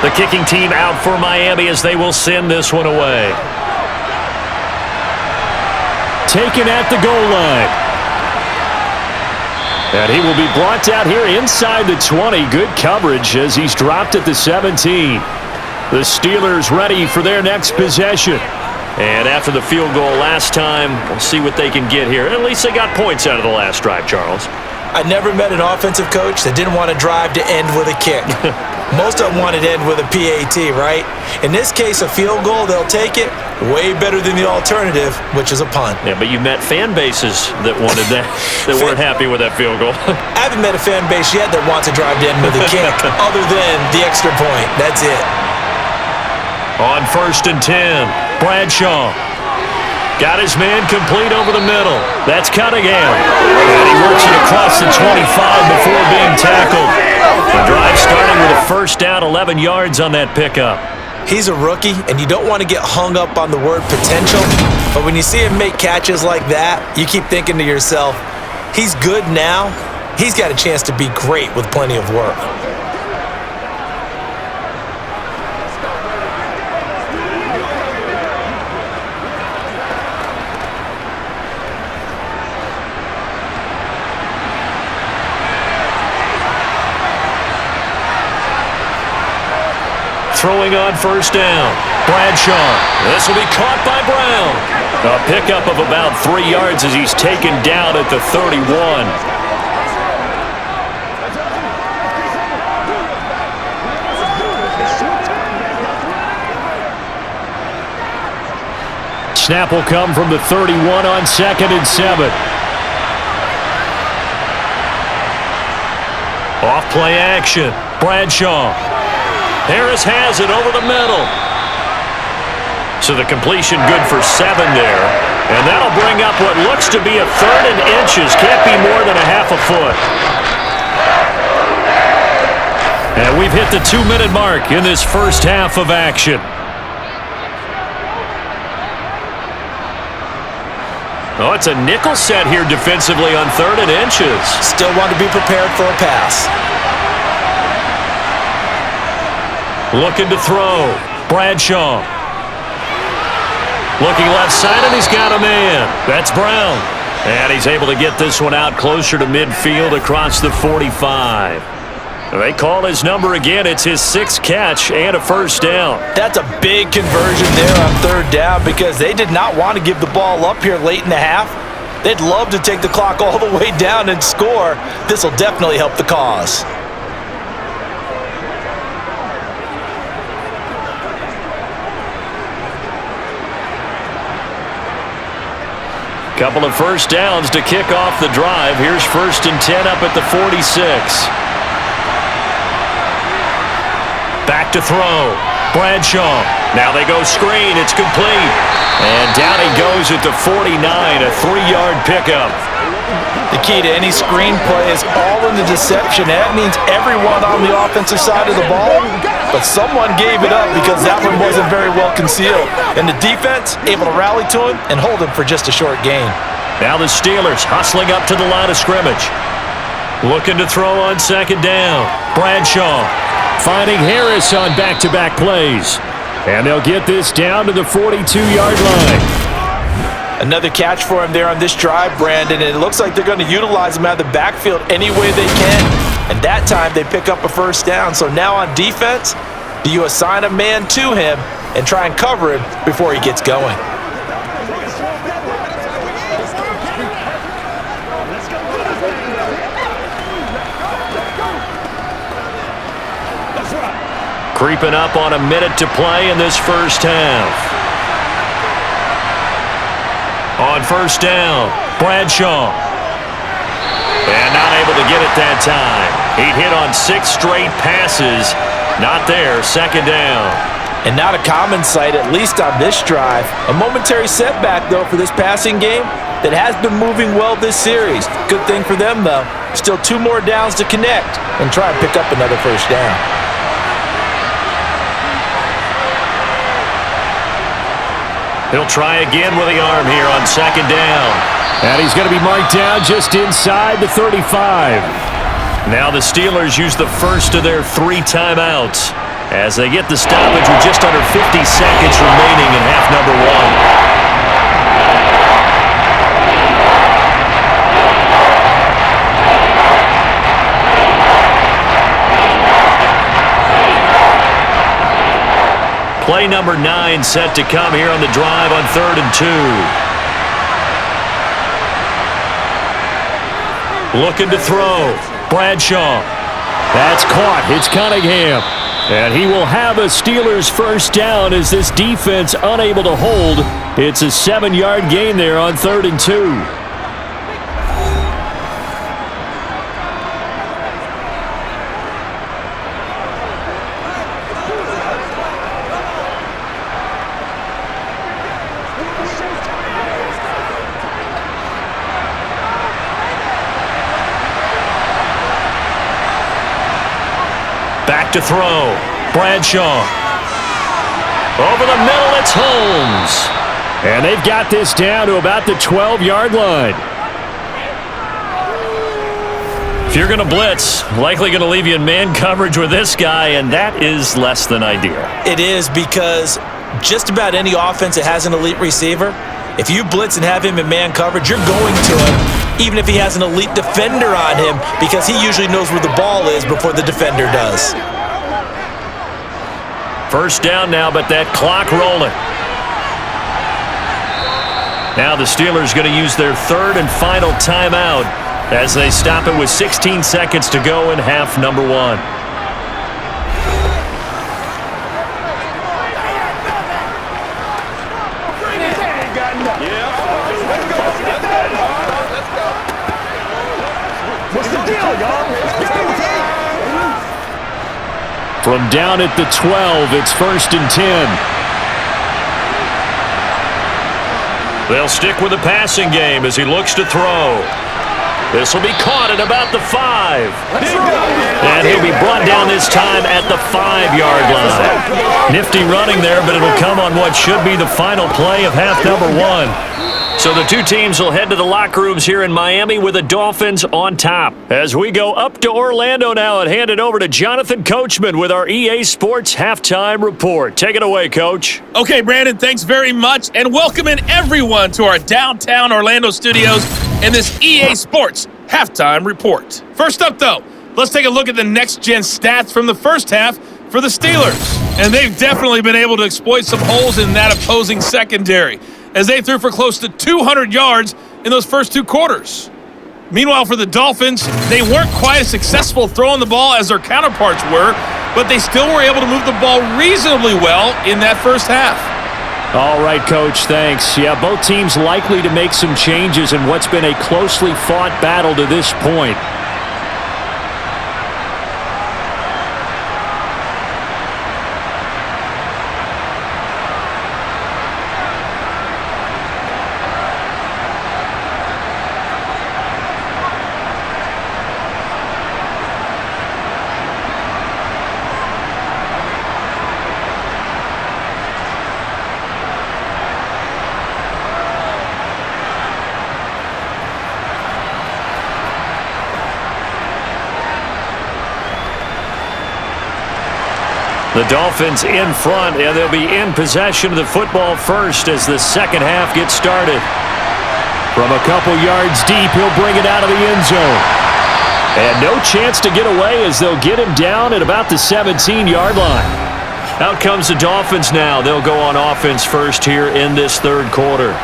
The kicking team out for Miami as they will send this one away. Taken at the goal line. And he will be brought out here inside the 20. Good coverage as he's dropped at the 17. The Steelers ready for their next possession. And after the field goal last time, we'll see what they can get here. At least they got points out of the last drive, Charles. I never met an offensive coach that didn't want to drive to end with a kick. Most of them wanted to end with a PAT, right? In this case, a field goal, they'll take it. Way better than the alternative, which is a punt. Yeah, but you met fan bases that wanted that, that weren't happy with that field goal. I haven't met a fan base yet that wants to drive to end with a kick, other than the extra point. That's it. On 1st and 10, Bradshaw. Got his man complete over the middle. That's Cunningham. And he works it across the 25 before being tackled. The drive starting with a first down, 11 yards on that pickup. He's a rookie, and you don't want to get hung up on the word potential. But when you see him make catches like that, you keep thinking to yourself, he's good now. He's got a chance to be great with plenty of work. Throwing on first down. Bradshaw. This will be caught by Brown. A pickup of about 3 yards as he's taken down at the 31. Snap will come from the 31 on 2nd and 7. Off play action. Bradshaw. Harris has it over the middle. So the completion good for 7 there. And that'll bring up what looks to be a 3rd and inches. Can't be more than a half a foot. And we've hit the 2-minute mark in this first half of action. Oh, it's a nickel set here defensively on 3rd and inches. Still want to be prepared for a pass. Looking to throw. Bradshaw. Looking left side, and he's got a man. That's Brown. And he's able to get this one out closer to midfield across the 45. They call his number again. It's his 6th catch and a first down. That's a big conversion there on 3rd down because they did not want to give the ball up here late in the half. They'd love to take the clock all the way down and score. This will definitely help the cause. Couple of first downs to kick off the drive. Here's 1st and 10 up at the 46. Back to throw. Bradshaw. Now they go screen. It's complete. And down he goes at the 49, a 3-yard pickup. The key to any screen play is all in the deception. That means everyone on the offensive side of the ball, but someone gave it up because that one wasn't very well concealed. And the defense able to rally to him and hold him for just a short gain. Now the Steelers hustling up to the line of scrimmage. Looking to throw on 2nd down. Bradshaw finding Harris on back-to-back plays. And they'll get this down to the 42-yard line. Another catch for him there on this drive, Brandon, and it looks like they're going to utilize him out of the backfield any way they can. And that time they pick up a first down. So now on defense, do you assign a man to him and try and cover him before he gets going? Creeping up on a minute to play in this first half. On 1st down, Bradshaw. And not able to get it that time. He'd hit on 6 straight passes. Not there, 2nd down. And not a common sight, at least on this drive. A momentary setback, though, for this passing game that has been moving well this series. Good thing for them, though. Still 2 more downs to connect and try and pick up another first down. He'll try again with the arm here on 2nd down. And he's going to be marked down just inside the 35. Now the Steelers use the first of their 3 timeouts as they get the stoppage with just under 50 seconds remaining in half number 1. Play Play number 9 set to come here on the drive on 3rd and 2. Looking to throw. Bradshaw. That's caught. It's Cunningham. And he will have a Steelers first down as this defense unable to hold. It's a 7-yard gain there on 3rd and 2. Back to throw. Bradshaw. Over the middle, it's Holmes. And they've got this down to about the 12-yard line. If you're going to blitz, likely going to leave you in man coverage with this guy, and that is less than ideal. It is, because just about any offense that has an elite receiver, if you blitz and have him in man coverage, you're going to him, even if he has an elite defender on him, because he usually knows where the ball is before the defender does. First down now, but that clock rolling. Now the Steelers going to use their 3rd and final timeout as they stop it with 16 seconds to go in half number 1. From down at the 12, it's 1st and 10. They'll stick with the passing game as he looks to throw. This will be caught at about the 5. And he'll be brought down this time at the 5-yard line. Nifty running there, but it'll come on what should be the final play of half number 1. So the two teams will head to the locker rooms here in Miami with the Dolphins on top. As we go up to Orlando now and hand it over to Jonathan Coachman with our EA Sports Halftime Report. Take it away, Coach. Okay, Brandon, thanks very much, and welcoming everyone to our downtown Orlando studios and this EA Sports Halftime Report. First up, though, let's take a look at the next-gen stats from the first half for the Steelers. And they've definitely been able to exploit some holes in that opposing secondary, as they threw for close to 200 yards in those first 2 quarters. Meanwhile, for the Dolphins, they weren't quite as successful throwing the ball as their counterparts were, but they still were able to move the ball reasonably well in that first half. All right, Coach, thanks. Yeah, both teams likely to make some changes in what's been a closely fought battle to this point. The Dolphins in front, and they'll be in possession of the football first as the second half gets started. From a couple yards deep, he'll bring it out of the end zone. And no chance to get away as they'll get him down at about the 17-yard line. Out comes the Dolphins now. They'll go on offense first here in this third quarter.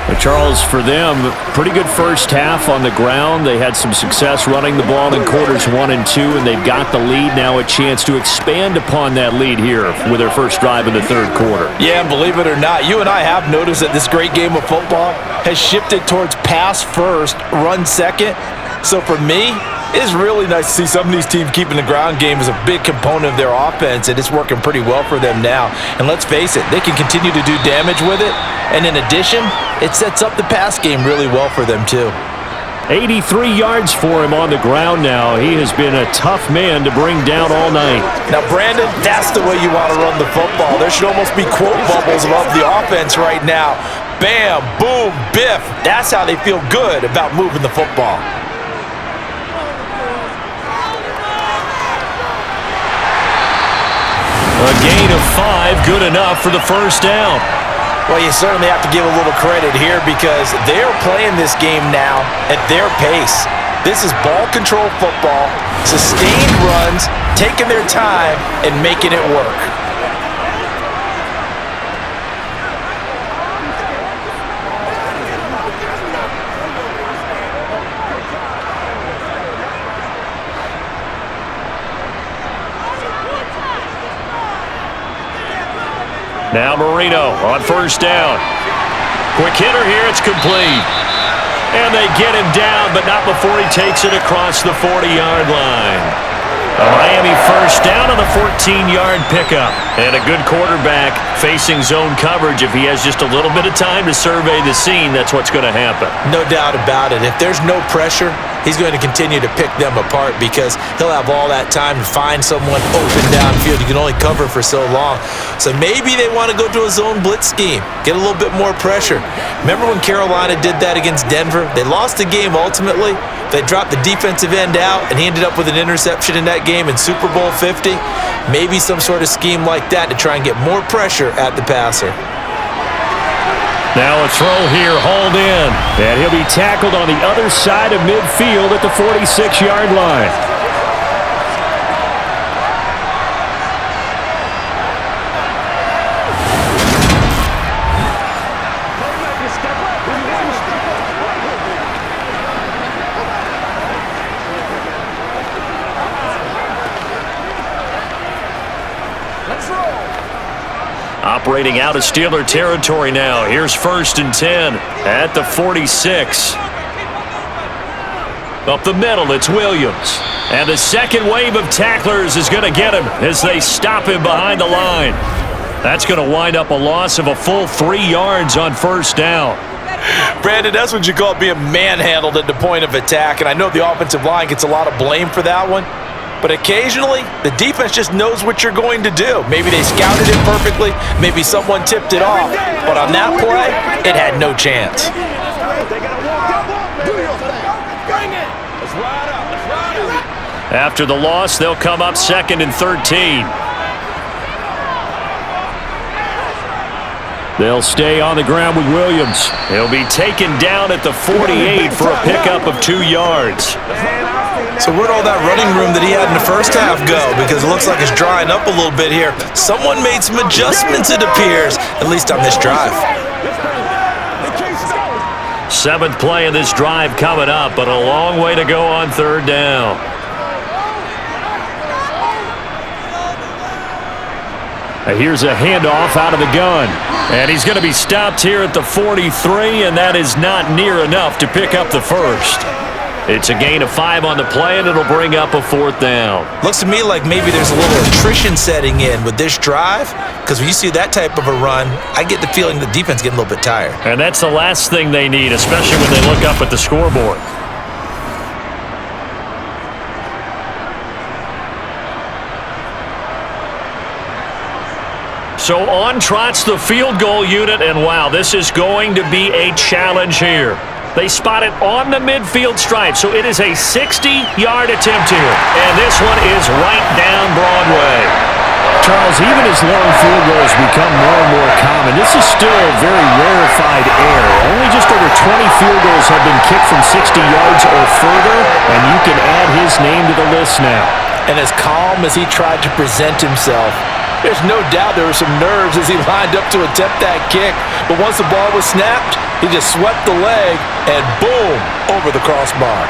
But Charles, for them, pretty good first half on the ground. They had some success running the ball in quarters 1 and 2, and they've got the lead now, a chance to expand upon that lead here with their first drive in the third quarter. Yeah, and believe it or not, you and I have noticed that this great game of football has shifted towards pass first, run second. So for me, it's really nice to see some of these teams keeping the ground game as a big component of their offense, and it's working pretty well for them now. And let's face it, they can continue to do damage with it. And in addition, it sets up the pass game really well for them too. 83 yards for him on the ground now. He has been a tough man to bring down all night. Now, Brandon, that's the way you want to run the football. There should almost be quote bubbles above the offense right now. Bam, boom, biff. That's how they feel good about moving the football. A gain of 5, good enough for the first down. Well, you certainly have to give a little credit here because they're playing this game now at their pace. This is ball control football, sustained runs, taking their time, and making it work. Now Marino on first down. Quick hitter here, it's complete. And they get him down, but not before he takes it across the 40-yard line. A Miami first down on the 14-yard pickup. And a good quarterback facing zone coverage. If he has just a little bit of time to survey the scene, that's what's going to happen. No doubt about it. If there's no pressure, he's going to continue to pick them apart because he'll have all that time to find someone open downfield. You can only cover for so long. So maybe they want to go to a zone blitz scheme, get a little bit more pressure. Remember when Carolina did that against Denver? They lost the game ultimately. They dropped the defensive end out, and he ended up with an interception in that game in Super Bowl 50. Maybe some sort of scheme like that to try and get more pressure at the passer. Now a throw here, hauled in. And he'll be tackled on the other side of midfield at the 46-yard line. Operating out of Steeler territory now. Here's 1st and 10 at the 46. Up the middle, it's Williams. And the second wave of tacklers is going to get him as they stop him behind the line. That's going to wind up a loss of a full 3 yards on first down. Brandon, that's what you call being manhandled at the point of attack. And I know the offensive line gets a lot of blame for that one. But occasionally, the defense just knows what you're going to do. Maybe they scouted it perfectly. Maybe someone tipped it off. But on that play, it had no chance. After the loss, they'll come up 2nd and 13. They'll stay on the ground with Williams. He'll be taken down at the 48 for a pickup of 2 yards. So where'd all that running room that he had in the first half go? Because it looks like it's drying up a little bit here. Someone made some adjustments, it appears, at least on this drive. 7th play of this drive coming up, but a long way to go on 3rd down. Here's a handoff out of the gun. And he's going to be stopped here at the 43, and that is not near enough to pick up the first. It's a gain of 5 on the play, and it'll bring up a 4th down. Looks to me like maybe there's a little attrition setting in with this drive, because when you see that type of a run, I get the feeling the defense getting a little bit tired. And that's the last thing they need, especially when they look up at the scoreboard. So on trots the field goal unit, and wow, this is going to be a challenge here. They spot it on the midfield stripe, so it is a 60-yard attempt here. And this one is right down Broadway. Charles, even as long field goals become more and more common, this is still a very rarefied air. Only just over 20 field goals have been kicked from 60 yards or further, and you can add his name to the list now. And as calm as he tried to present himself, there's no doubt there were some nerves as he lined up to attempt that kick. But once the ball was snapped, he just swept the leg and boom, over the crossbar.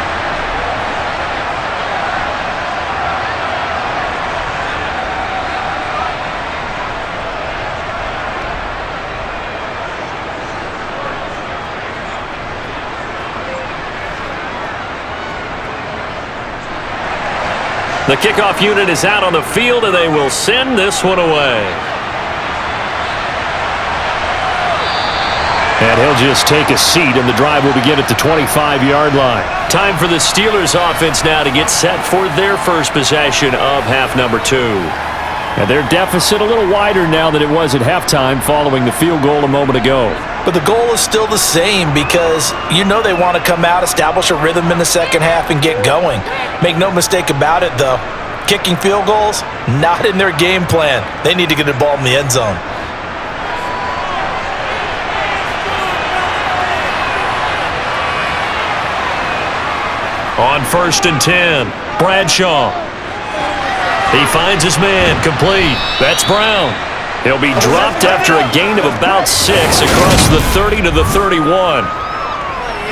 The kickoff unit is out on the field, and they will send this one away. And he'll just take a seat, and the drive will begin at the 25-yard line. Time for the Steelers offense now to get set for their first possession of half number 2. And their deficit a little wider now than it was at halftime following the field goal a moment ago. But the goal is still the same because you know they want to come out, establish a rhythm in the second half, and get going. Make no mistake about it, though. Kicking field goals, not in their game plan. They need to get the ball in the end zone. On 1st and 10, Bradshaw. He finds his man, complete. That's Brown. He'll be dropped after a gain of about 6 across the 30 to the 31.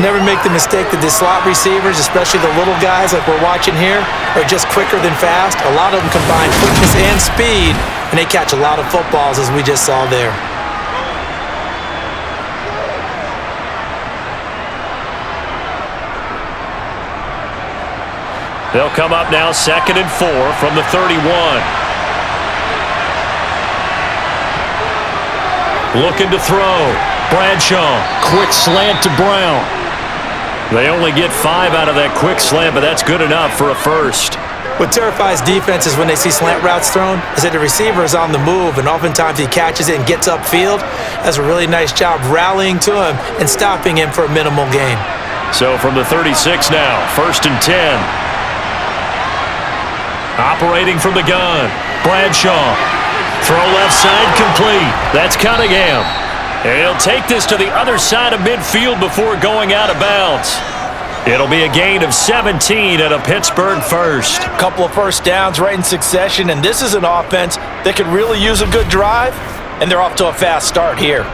Never make the mistake that the slot receivers, especially the little guys like we're watching here, are just quicker than fast. A lot of them combine quickness and speed, and they catch a lot of footballs, as we just saw there. They'll come up now 2nd and 4 from the 31. Looking to throw. Bradshaw. Quick slant to Brown. They only get 5 out of that quick slant, but that's good enough for a first. What terrifies defenses when they see slant routes thrown is that the receiver is on the move, and oftentimes he catches it and gets upfield. Does a really nice job rallying to him and stopping him for a minimal gain. So from the 36 now, 1st and 10. Operating from the gun, Bradshaw. Throw left side complete. That's Cunningham. And he'll take this to the other side of midfield before going out of bounds. It'll be a gain of 17 and a Pittsburgh first. A couple of first downs right in succession, and this is an offense that could really use a good drive, and they're off to a fast start here.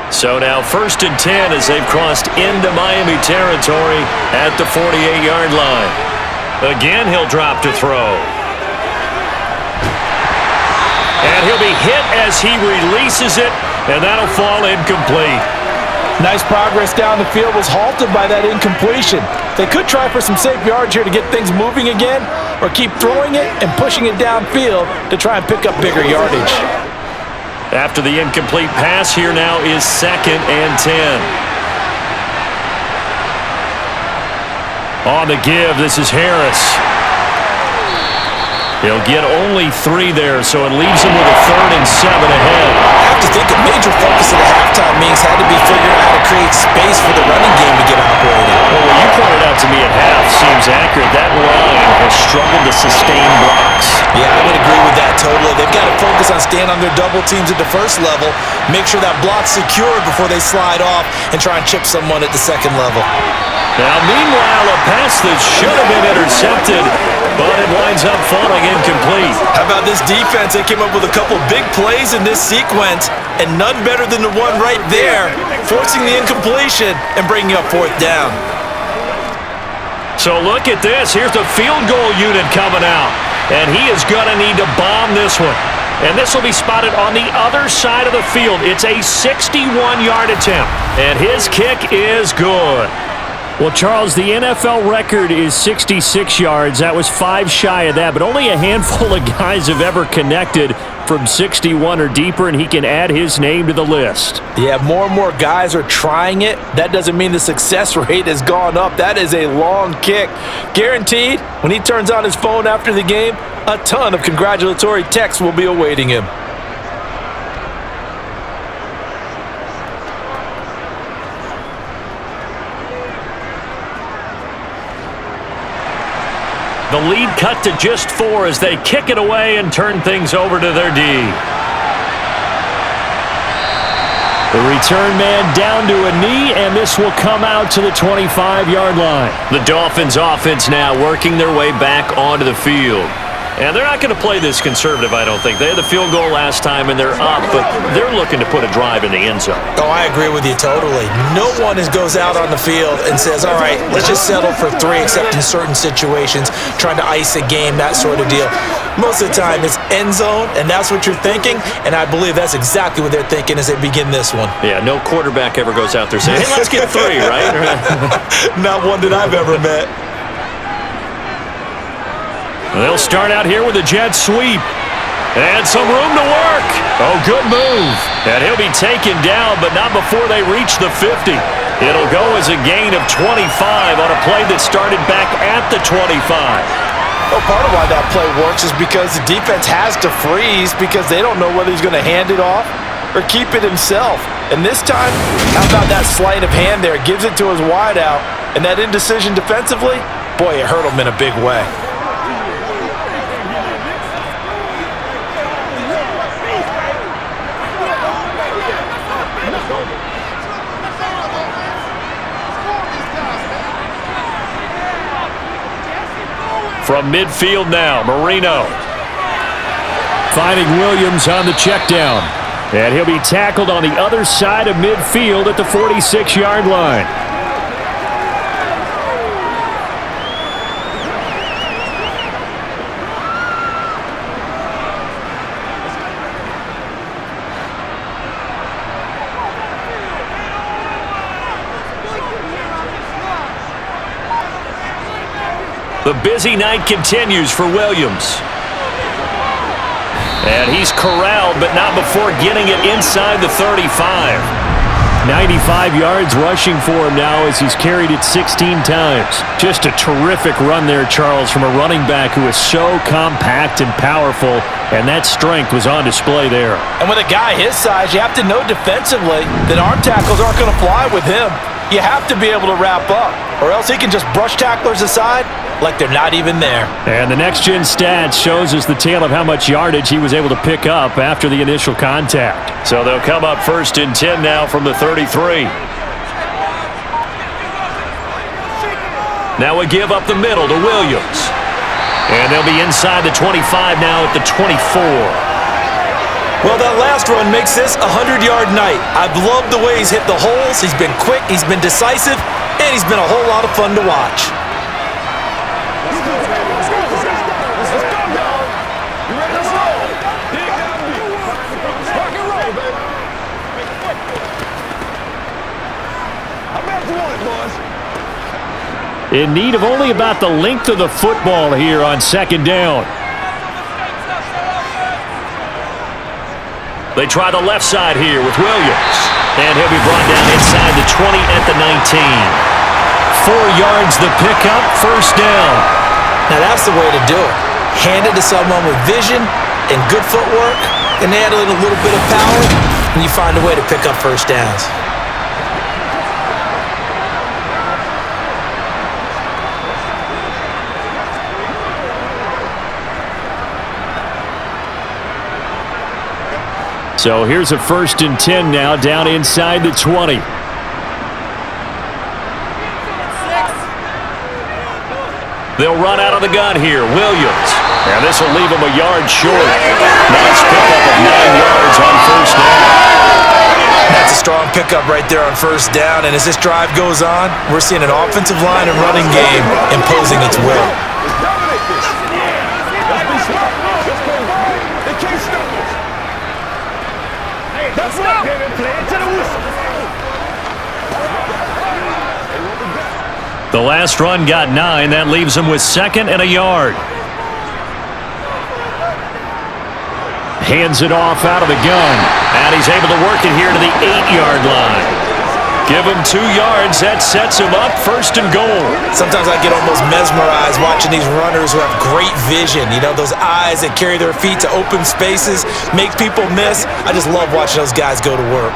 So now 1st and 10 as they've crossed into Miami territory at the 48-yard line. Again, he'll drop to throw. And he'll be hit as he releases it, and that'll fall incomplete. Nice progress down the field, was halted by that incompletion. They could try for some safe yards here to get things moving again, or keep throwing it and pushing it downfield to try and pick up bigger yardage. After the incomplete pass, here now is 2nd and 10. On the give, this is Harris. He'll get only 3 there, so it leaves him with a 3rd and 7 ahead. I have to think a major focus of the halftime meetings had to be figuring out how to create space for the running game to get operating. Well, what you pointed out to me at half seems accurate. That line has struggled to sustain blocks. Yeah, I would agree with that totally. They've got to focus on staying on their double teams at the first level, make sure that block's secured before they slide off and try and chip someone at the second level. Now, meanwhile, a pass that should have been intercepted, but it winds up falling incomplete. How about this defense? They came up with a couple big plays in this sequence, and none better than the one right there, forcing the incompletion and bringing up 4th down. So look at this. Here's the field goal unit coming out, and he is going to need to bomb this one. And this will be spotted on the other side of the field. It's a 61-yard attempt, and his kick is good. Well, Charles, the NFL record is 66 yards. That was 5 shy of that, but only a handful of guys have ever connected from 61 or deeper, and he can add his name to the list. Yeah, more and more guys are trying it. That doesn't mean the success rate has gone up. That is a long kick. Guaranteed, when he turns on his phone after the game, a ton of congratulatory texts will be awaiting him. The lead cut to just 4 as they kick it away and turn things over to their D. The return man down to a knee, and this will come out to the 25-yard line. The Dolphins offense now working their way back onto the field. And they're not going to play this conservative, I don't think. They had the field goal last time, and they're up, but they're looking to put a drive in the end zone. Oh, I agree with you totally. No one goes out on the field and says, all right, let's just settle for 3, except in certain situations, trying to ice a game, that sort of deal. Most of the time, it's end zone, and that's what you're thinking, and I believe that's exactly what they're thinking as they begin this one. Yeah, no quarterback ever goes out there saying, hey, let's get 3, right? Not one that I've ever met. They'll start out here with a jet sweep. And some room to work. Oh, good move. And he'll be taken down, but not before they reach the 50. It'll go as a gain of 25 on a play that started back at the 25. Well, part of why that play works is because the defense has to freeze because they don't know whether he's going to hand it off or keep it himself. And this time, how about that sleight of hand there? Gives it to his wideout. And that indecision defensively, boy, it hurt him in a big way. From midfield now, Marino. Finding Williams on the check down. And he'll be tackled on the other side of midfield at the 46-yard line. The busy night continues for Williams. And he's corralled, but not before getting it inside the 35. 95 yards rushing for him now as he's carried it 16 times. Just a terrific run there, Charles, from a running back who is so compact and powerful, and that strength was on display there. And with a guy his size, you have to know defensively that arm tackles aren't going to fly with him. You have to be able to wrap up, or else he can just brush tacklers aside like they're not even there. And the next-gen stats shows us the tale of how much yardage he was able to pick up after the initial contact. So they'll come up 1st and 10 now from the 33. Now a give up the middle to Williams. And they'll be inside the 25 now at the 24. Well, that last run makes this a 100-yard night. I've loved the way he's hit the holes. He's been quick, he's been decisive, and he's been a whole lot of fun to watch. In need of only about the length of the football here on 2nd down. They try the left side here with Williams. And he'll be brought down inside the 20 at the 19. 4 yards the pickup, 1st down. Now that's the way to do it. Hand it to someone with vision and good footwork, and add in a little bit of power, and you find a way to pick up 1st downs. So here's a 1st and 10 now down inside the 20. They'll run out of the gun here. Williams. And this will leave him a yard short. Nice pickup of 9 yards on 1st down. That's a strong pickup right there on 1st down, and as this drive goes on, we're seeing an offensive line and running game imposing its will. The last run got 9. That leaves him with 2nd and a yard. Hands it off out of the gun. And he's able to work it here to the 8-yard line. Give him 2 yards. That sets him up 1st and goal. Sometimes I get almost mesmerized watching these runners who have great vision. You know, those eyes that carry their feet to open spaces, make people miss. I just love watching those guys go to work.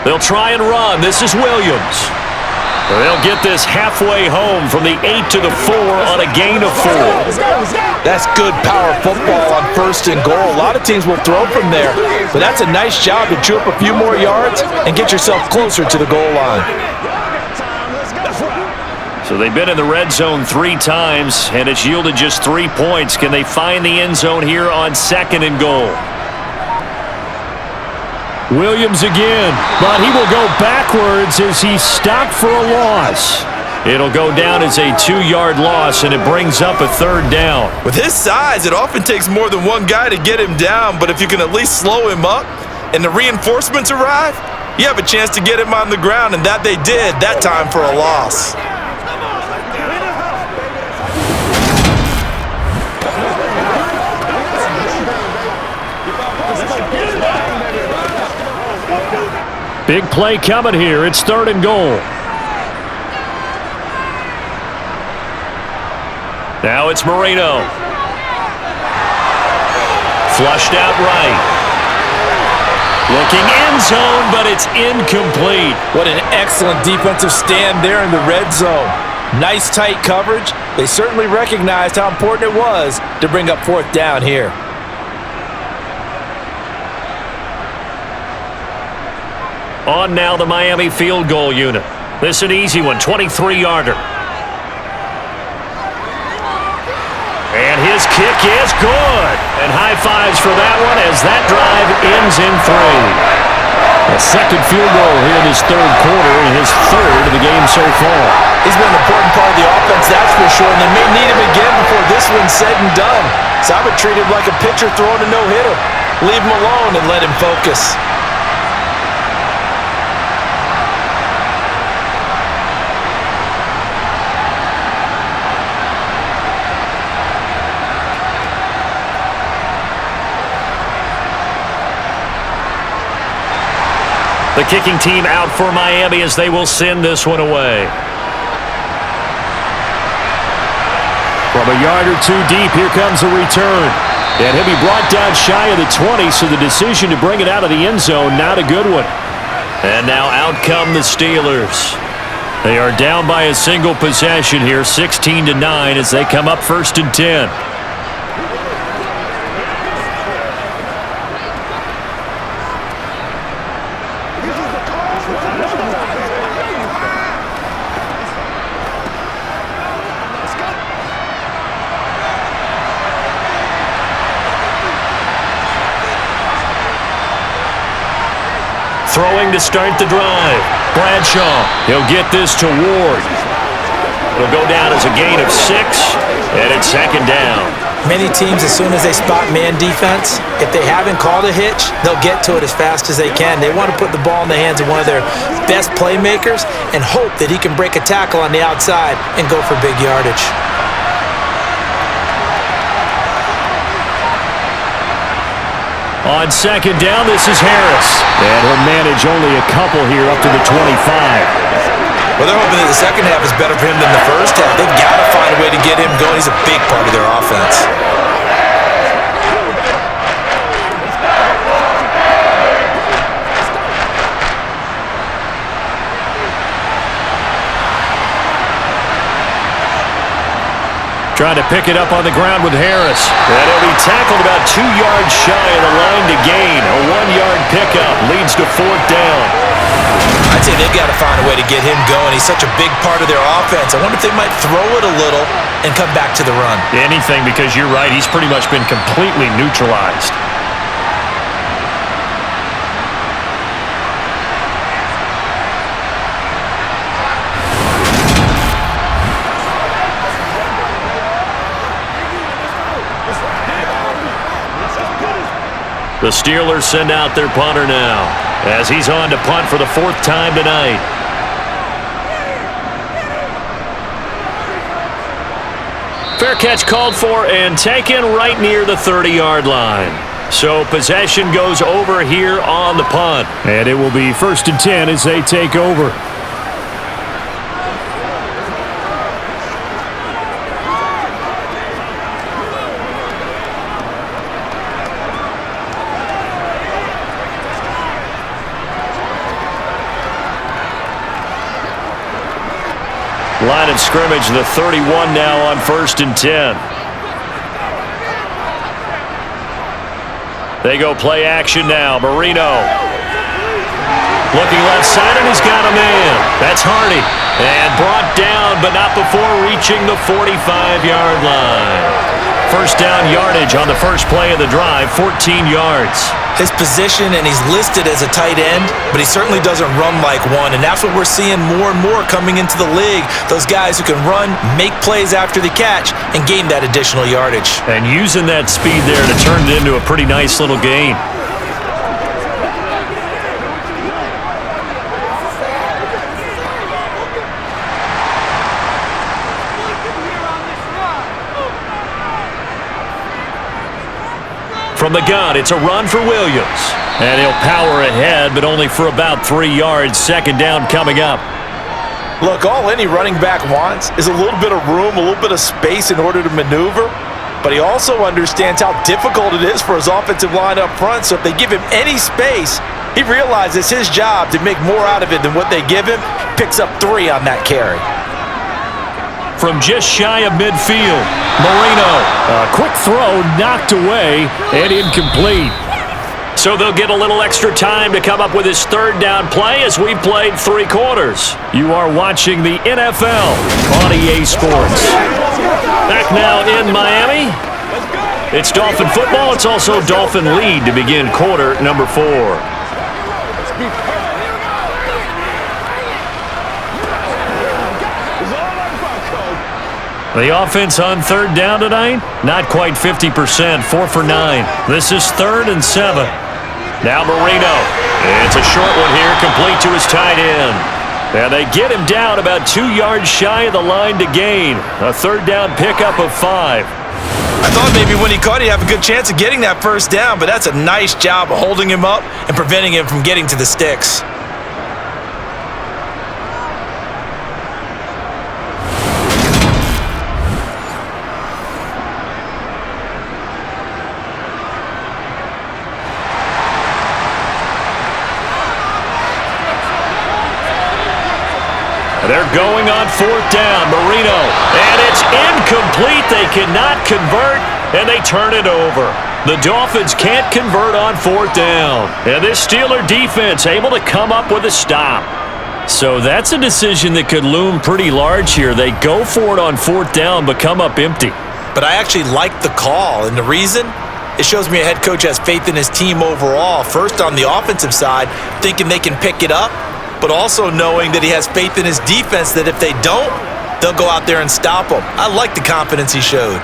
They'll try and run. This is Williams. They'll get this halfway home from the 8 to the 4 on a gain of 4. That's good power football on 1st and goal. A lot of teams will throw from there, but that's a nice job to chew up a few more yards and get yourself closer to the goal line. So they've been in the red zone 3 times, and it's yielded just 3 points. Can they find the end zone here on 2nd and goal? Williams again, but he will go backwards as he's stopped for a loss. It'll go down as a 2-yard loss, and it brings up a 3rd down. With his size, it often takes more than one guy to get him down, but if you can at least slow him up and the reinforcements arrive, you have a chance to get him on the ground, and that they did, that time for a loss. Big play coming here. It's 3rd and goal. Now it's Marino. Flushed out right. Looking end zone, but it's incomplete. What an excellent defensive stand there in the red zone. Nice tight coverage. They certainly recognized how important it was to bring up 4th down here. On now the Miami field goal unit. This an easy one, 23-yarder. And his kick is good. And high fives for that one as that drive ends in 3. A second field goal here in his third quarter and his third of the game so far. He's been an important part of the offense, that's for sure, and they may need him again before this one's said and done. So I would treat him like a pitcher throwing a no-hitter. Leave him alone and let him focus. The kicking team out for Miami as they will send this one away. From a yard or two deep, here comes a return. And he'll be brought down shy of the 20, so the decision to bring it out of the end zone, not a good one. And now out come the Steelers. They are down by a single possession here, 16-9 as they come up 1st and 10. Throwing to start the drive. Bradshaw. He'll get this to Ward. It'll go down as a gain of 6, and it's 2nd down. Many teams, as soon as they spot man defense, if they haven't called a hitch, they'll get to it as fast as they can. They want to put the ball in the hands of one of their best playmakers and hope that he can break a tackle on the outside and go for big yardage. On 2nd down, this is Harris. And he'll manage only a couple here up to the 25. Well, they're hoping that the second half is better for him than the first half. They've got to find a way to get him going. He's a big part of their offense. Trying to pick it up on the ground with Harris. And he'll be tackled about 2 yards shy of the line to gain. A 1-yard pickup leads to 4th down. I'd say they've got to find a way to get him going. He's such a big part of their offense. I wonder if they might throw it a little and come back to the run. Anything, because you're right, he's pretty much been completely neutralized. The Steelers send out their punter now as he's on to punt for the 4th time tonight. Fair catch called for and taken right near the 30-yard line. So possession goes over here on the punt. And it will be 1st and 10 as they take over. Line of scrimmage, the 31 now on 1st and 10. They go play action now. Marino. Looking left side, and he's got a man. That's Hardy. And brought down, but not before reaching the 45-yard line. 1st down yardage on the first play of the drive, 14 yards. His position, and he's listed as a tight end, but he certainly doesn't run like one, and that's what we're seeing more and more coming into the league. Those guys who can run, make plays after the catch, and gain that additional yardage. And using that speed there to turn it into a pretty nice little gain. From the gun, it's a run for Williams. And he'll power ahead, but only for about 3 yards. 2nd down coming up. Look, all any running back wants is a little bit of room, a little bit of space in order to maneuver. But he also understands how difficult it is for his offensive line up front. So if they give him any space, he realizes his job to make more out of it than what they give him. Picks up 3 on that carry. From just shy of midfield, Marino. A quick throw knocked away and incomplete. So they'll get a little extra time to come up with his third down play as we played 3 quarters. You are watching the NFL on EA Sports. Back now in Miami. It's Dolphin football. It's also Dolphin lead to begin quarter number 4. The offense on third down tonight, not quite 50%, 4 for 9. This is 3rd and 7. Now Marino. It's a short one here, complete to his tight end. And they get him down about 2 yards shy of the line to gain. A third down pickup of 5. I thought maybe when he caught it, he'd have a good chance of getting that first down, but that's a nice job of holding him up and preventing him from getting to the sticks. They're going on 4th down. Marino. And it's incomplete. They cannot convert, and they turn it over. The Dolphins can't convert on 4th down. And this Steeler defense able to come up with a stop. So that's a decision that could loom pretty large here. They go for it on 4th down, but come up empty. But I actually like the call, and the reason? It shows me a head coach has faith in his team overall. First, on the offensive side, thinking they can pick it up, but also knowing that he has faith in his defense that if they don't, they'll go out there and stop them. I like the confidence he showed.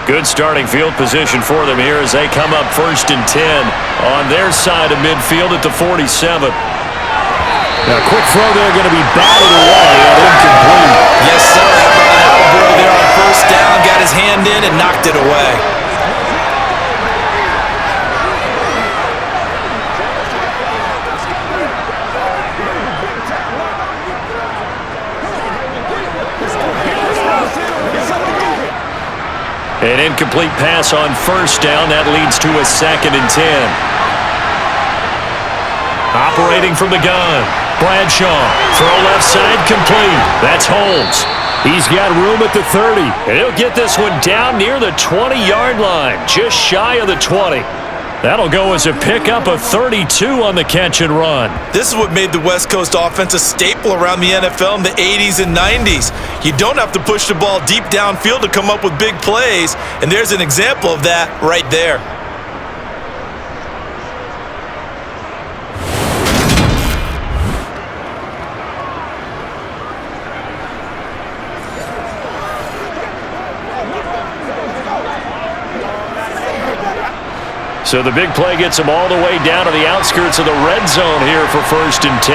Good starting field position for them here as they come up 1st and 10 on their side of midfield at the 47. Now, quick throw there, going to be batted away and incomplete. Yes, sir. Boy there on 1st down, got his hand in and knocked it away. An incomplete pass on 1st down. That leads to a 2nd and 10. Operating from the gun. Bradshaw. Throw left side complete. That's Holmes. He's got room at the 30. And he'll get this one down near the 20-yard line. Just shy of the 20. That'll go as a pickup of 32 on the catch and run. This is what made the West Coast offense a staple around the NFL in the 80s and 90s. You don't have to push the ball deep downfield to come up with big plays, and there's an example of that right there. So the big play gets them all the way down to the outskirts of the red zone here for 1st and 10.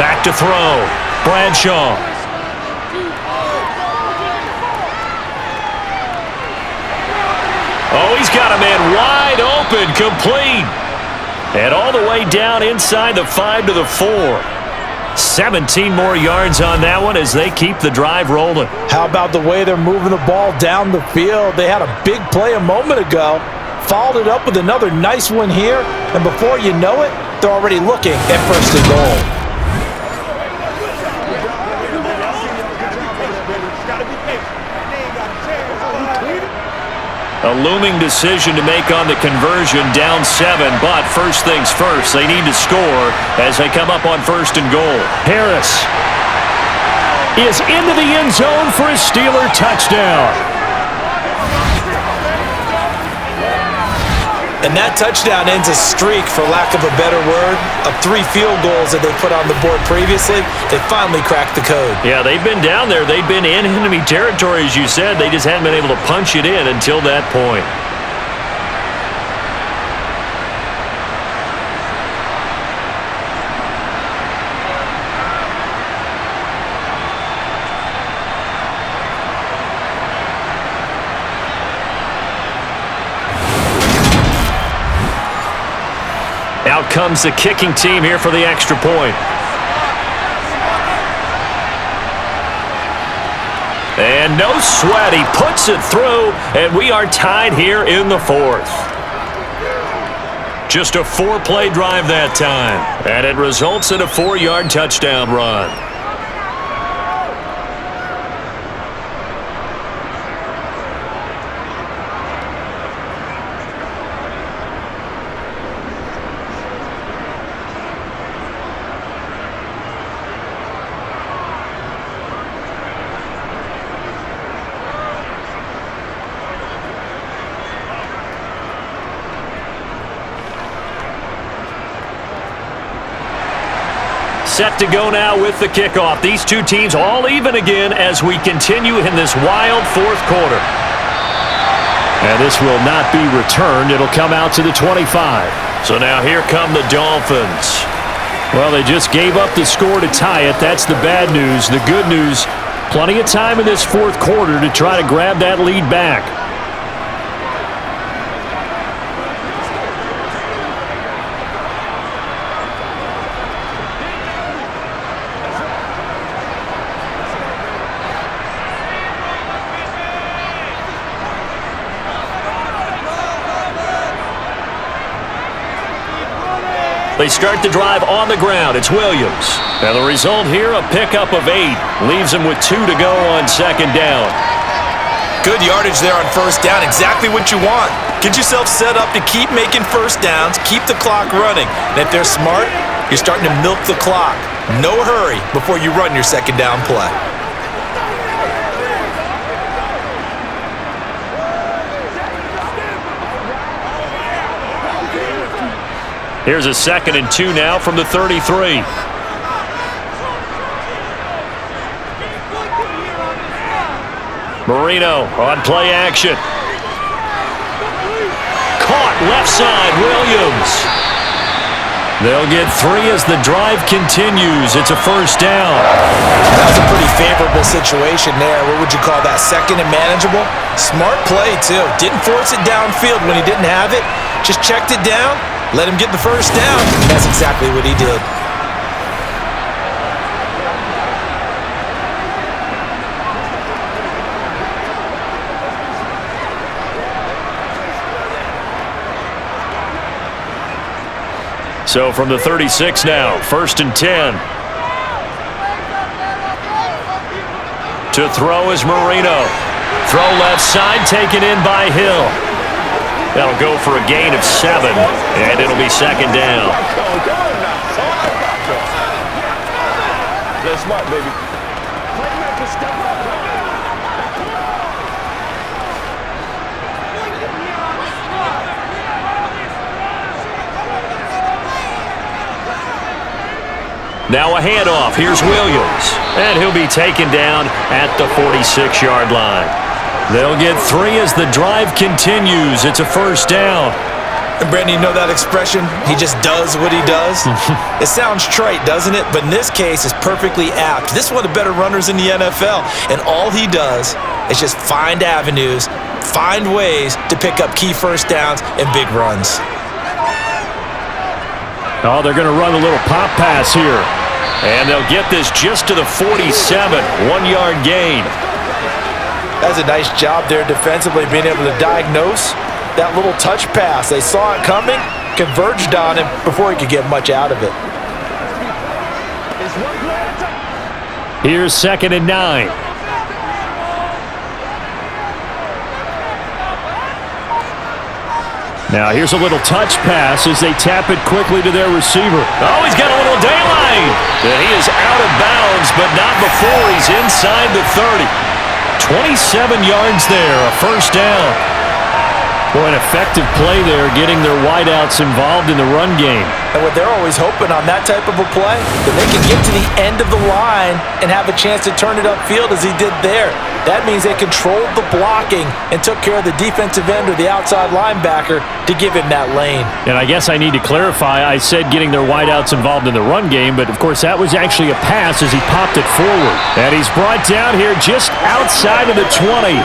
Back to throw. Bradshaw. Oh, he's got a man wide open, complete. And all the way down inside the 5 to the 4. 17 more yards on that one as they keep the drive rolling. How about the way they're moving the ball down the field? They had a big play a moment ago, followed it up with another nice one here, and before you know it, they're already looking at 1st and goal. A looming decision to make on the conversion, down 7, but first things first, they need to score as they come up on 1st and goal. Harris is into the end zone for a Steeler touchdown. And that touchdown ends a streak, for lack of a better word, of 3 field goals that they put on the board previously. They finally cracked the code. Yeah, they've been down there. They've been in enemy territory, as you said. They just hadn't been able to punch it in until that point. Out comes the kicking team here for the extra point. And no sweat. He puts it through, and we are tied here in the 4th. Just a 4-play drive that time, and it results in a 4-yard touchdown run. set to go now with the kickoff. These two teams all even again as we continue in this wild fourth quarter. And this will not be returned. It'll come out to the 25. So now here come the Dolphins. Well, they just gave up the score to tie it. That's the bad news. The good news, plenty of time in this fourth quarter to try to grab that lead back. They start the drive on the ground. It's Williams. And the result here, a pickup of 8. Leaves them with 2 to go on second down. Good yardage there on first down. Exactly what you want. Get yourself set up to keep making first downs, keep the clock running. And if they're smart, you're starting to milk the clock. No hurry before you run your second down play. Here's a 2nd and 2 now from the 33. Marino on play action. Caught left side, Williams. They'll get 3 as the drive continues. It's a first down. That was a pretty favorable situation there. What would you call that? Second and manageable? Smart play, too. Didn't force it downfield when he didn't have it. Just checked it down. Let him get the first down, and that's exactly what he did. So from the 36 now, 1st and 10. To throw is Marino. Throw left side, taken in by Hill. That'll go for a gain of 7, and it'll be second down. That's smart, baby. Playmaker, step up. Now a handoff. Here's Williams, and he'll be taken down at the 46-yard line. They'll get 3 as the drive continues. It's a first down. And Brandon, you know that expression? He just does what he does? It sounds trite, doesn't it? But in this case, it's perfectly apt. This is one of the better runners in the NFL. And all he does is just find avenues, find ways to pick up key first downs and big runs. Oh, they're going to run a little pop pass here. And they'll get this just to the 47, 1-yard gain. That's a nice job there defensively, being able to diagnose that little touch pass. They saw it coming, converged on him before he could get much out of it. Here's 2nd and 9. Now here's a little touch pass as they tap it quickly to their receiver. Oh, he's got a little daylight. And he is out of bounds, but not before he's inside the 30. 27 yards there, a first down. Boy, an effective play there, getting their wideouts involved in the run game. And what they're always hoping on that type of a play, that they can get to the end of the line and have a chance to turn it upfield as he did there. That means they controlled the blocking and took care of the defensive end or the outside linebacker to give him that lane. And I guess I need to clarify, I said getting their wideouts involved in the run game, but of course that was actually a pass as he popped it forward. And he's brought down here just outside of the 20.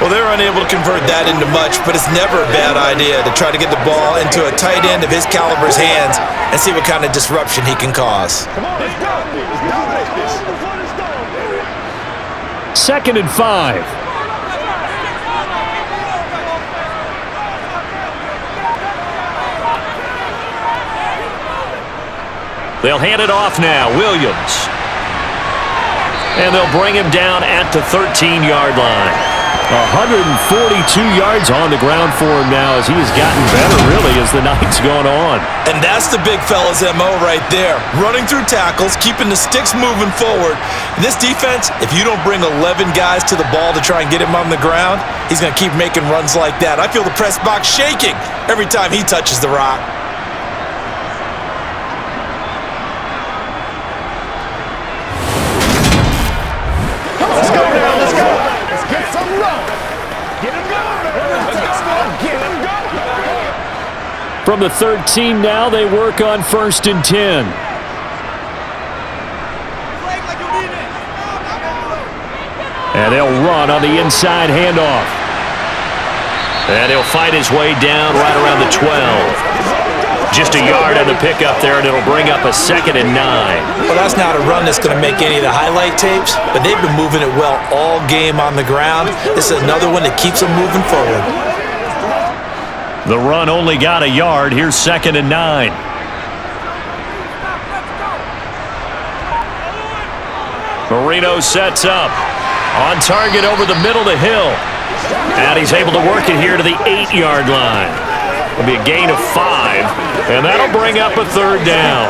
Well, they're unable to convert that into much, but it's never a bad idea to try to get the ball into a tight end of his caliber's hands and see what kind of disruption he can cause. Come on, let's go. Let's dominate this. 2nd and 5. They'll hand it off now, Williams. And they'll bring him down at the 13-yard line. 142 yards on the ground for him now as he has gotten better, really, as the night's gone on. And that's the big fella's MO right there. Running through tackles, keeping the sticks moving forward. This defense, if you don't bring 11 guys to the ball to try and get him on the ground, he's going to keep making runs like that. I feel the press box shaking every time he touches the rock. From the 13 now, they work on 1st and 10. And they'll run on the inside handoff. And he'll fight his way down right around the 12. Just a yard on the pickup there, and it'll bring up a 2nd and 9. Well, that's not a run that's going to make any of the highlight tapes, but they've been moving it well all game on the ground. This is another one that keeps them moving forward. The run only got a yard. Here's 2nd and 9. Marino sets up. On target over the middle to Hill. And he's able to work it here to the 8-yard line. It'll be a gain of 5, and that'll bring up a 3rd down.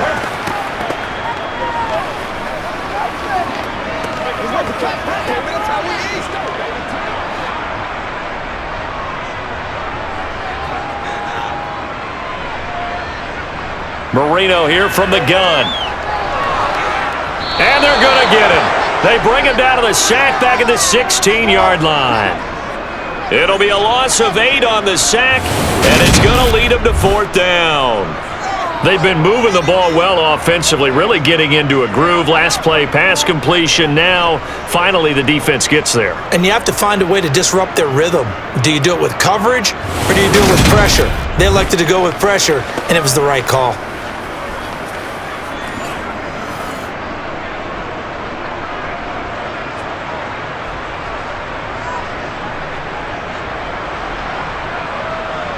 Marino here from the gun. And they're going to get him. They bring him down to the sack back at the 16-yard line. It'll be a loss of 8 on the sack, and it's going to lead them to 4th down. They've been moving the ball well offensively, really getting into a groove. Last play, pass completion. Now, finally, the defense gets there. And you have to find a way to disrupt their rhythm. Do you do it with coverage, or do you do it with pressure? They elected to go with pressure, and it was the right call.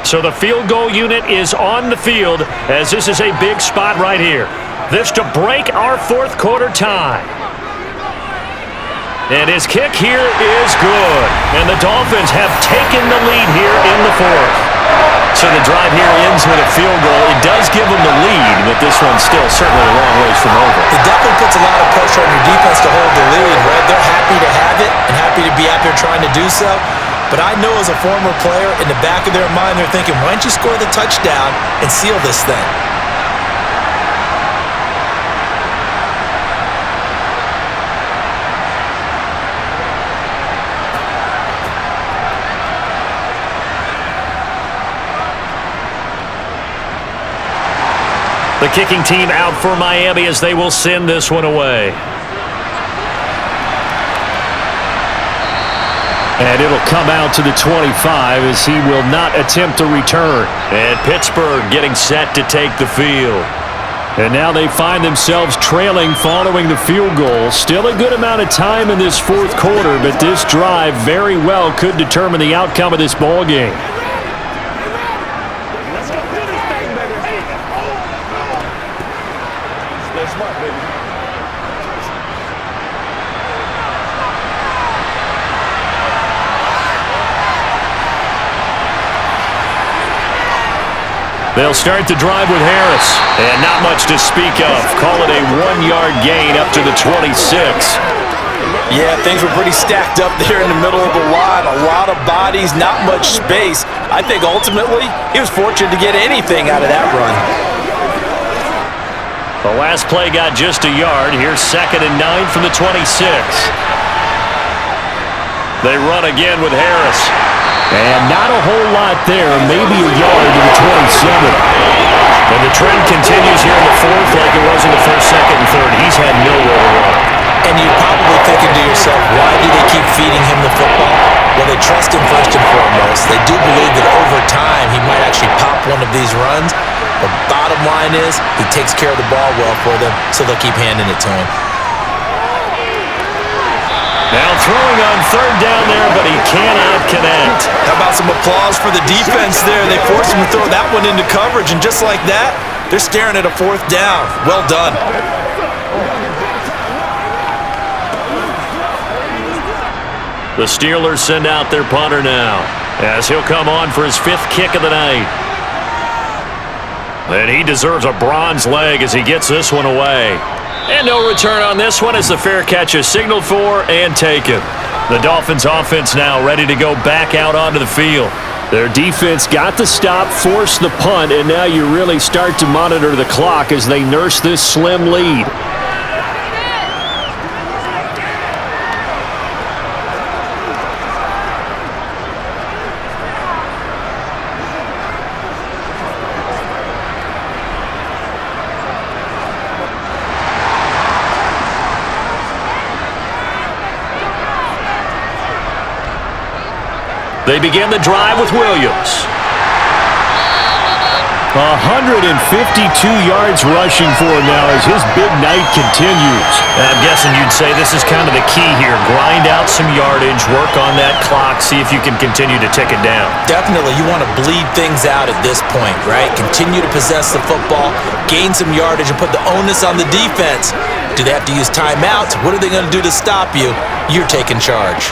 So the field goal unit is on the field as this is a big spot right here. This to break our 4th quarter tie. And his kick here is good. And the Dolphins have taken the lead here in the 4th. So the drive here ends with a field goal. It does give them the lead, but this one's still certainly a long ways from over. It definitely puts a lot of pressure on your defense to hold the lead, right? They're happy to have it and happy to be out there trying to do so. But I know as a former player, in the back of their mind, they're thinking, why don't you score the touchdown and seal this thing? The kicking team out for Miami as they will send this one away. And it'll come out to the 25 as he will not attempt to return. And Pittsburgh getting set to take the field. And now they find themselves trailing following the field goal. Still a good amount of time in this 4th quarter, but this drive very well could determine the outcome of this ball game. They'll start the drive with Harris. And not much to speak of. Call it a 1-yard gain up to the 26. Yeah, things were pretty stacked up there in the middle of the line. A lot of bodies, not much space. I think ultimately he was fortunate to get anything out of that run. The last play got just a yard. Here's 2nd and 9 from the 26. They run again with Harris. And not a whole lot there, maybe a yard to the 27. And the trend continues here in the 4th like it was in the 1st, 2nd, and 3rd. He's had nowhere to run. And you're probably thinking to yourself, why do they keep feeding him the football? Well, they trust him first and foremost. They do believe that over time he might actually pop one of these runs. The bottom line is he takes care of the ball well for them, so they'll keep handing it to him. Now throwing on 3rd down there, but he cannot connect. How about some applause for the defense there? They forced him to throw that one into coverage, and just like that, they're staring at a 4th down. Well done. The Steelers send out their punter now, as he'll come on for his 5th kick of the night. And he deserves a bronze leg as he gets this one away. And no return on this one as the fair catch is signaled for and taken. The Dolphins offense now ready to go back out onto the field. Their defense got the stop, forced the punt, and now you really start to monitor the clock as they nurse this slim lead. They begin the drive with Williams. 152 yards rushing for him now as his big night continues. I'm guessing you'd say this is kind of the key here. Grind out some yardage, work on that clock, see if you can continue to tick it down. Definitely, you want to bleed things out at this point, right? Continue to possess the football, gain some yardage, and put the onus on the defense. Do they have to use timeouts? What are they going to do to stop you? You're taking charge.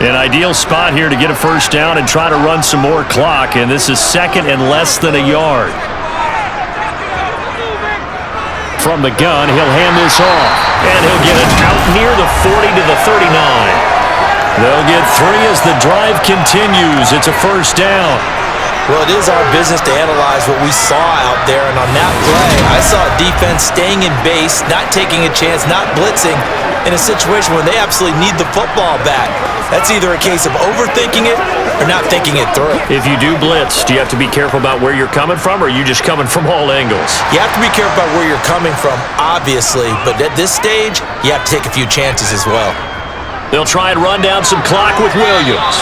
An ideal spot here to get a first down and try to run some more clock, and this is second and less than a yard. From the gun, he'll hand this off, and he'll get it out near the 40 to the 39. They'll get 3 as the drive continues. It's a first down. Well, it is our business to analyze what we saw out there, and on that play, I saw a defense staying in base, not taking a chance, not blitzing, in a situation where they absolutely need the football back. That's either a case of overthinking it or not thinking it through. If you do blitz, do you have to be careful about where you're coming from, or are you just coming from all angles? You have to be careful about where you're coming from, obviously, but at this stage, you have to take a few chances as well. They'll try and run down some clock with Williams.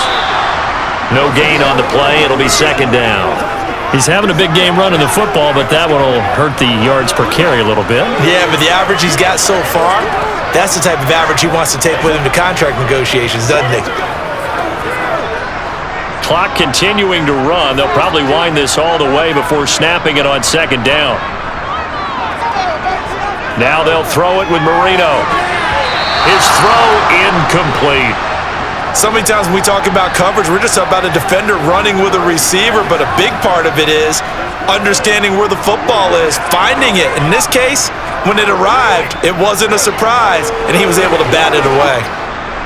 No gain on the play. It'll be second down. He's having a big game running the football, but that one will hurt the yards per carry a little bit. Yeah, but the average he's got so far, that's the type of average he wants to take with him to contract negotiations, doesn't he? Clock continuing to run. They'll probably wind this all the way before snapping it on second down. Now they'll throw it with Marino. His throw incomplete. So many times when we talk about coverage, we're just about a defender running with a receiver, but a big part of it is understanding where the football is, finding it. In this case, when it arrived, it wasn't a surprise, and he was able to bat it away.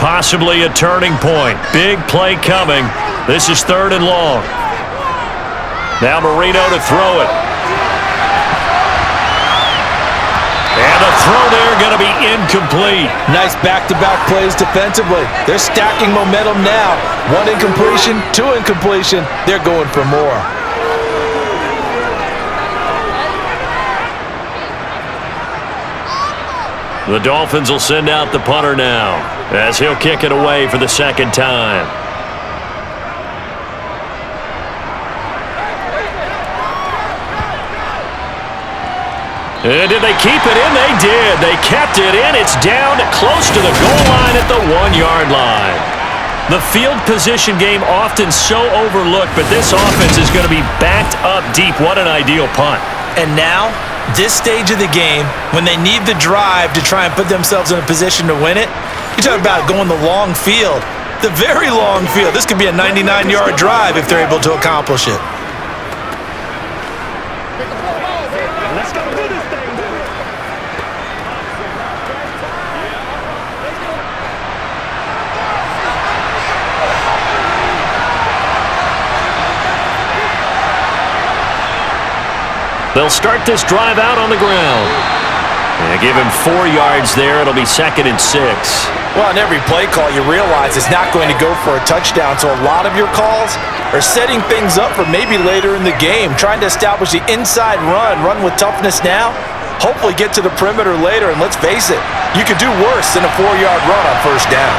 Possibly a turning point. Big play coming. This is 3rd and long. Now Marino to throw it. And the throw there going to be incomplete. Nice back-to-back plays defensively. They're stacking momentum now. 1 incompletion, 2 incompletion. They're going for more. The Dolphins will send out the punter now as he'll kick it away for the second time. And did they keep it in? They did. They kept it in. It's down close to the goal line at the 1-yard line. The field position game often so overlooked, but this offense is going to be backed up deep. What an ideal punt. And now, this stage of the game, when they need the drive to try and put themselves in a position to win it, you talk about going the long field, the very long field. This could be a 99-yard drive if they're able to accomplish it. They'll start this drive out on the ground. And give him 4 yards there. It'll be 2nd and 6. Well, in every play call, you realize it's not going to go for a touchdown, so a lot of your calls are setting things up for maybe later in the game, trying to establish the inside run with toughness now, hopefully get to the perimeter later, and let's face it, you could do worse than a 4-yard run on first down.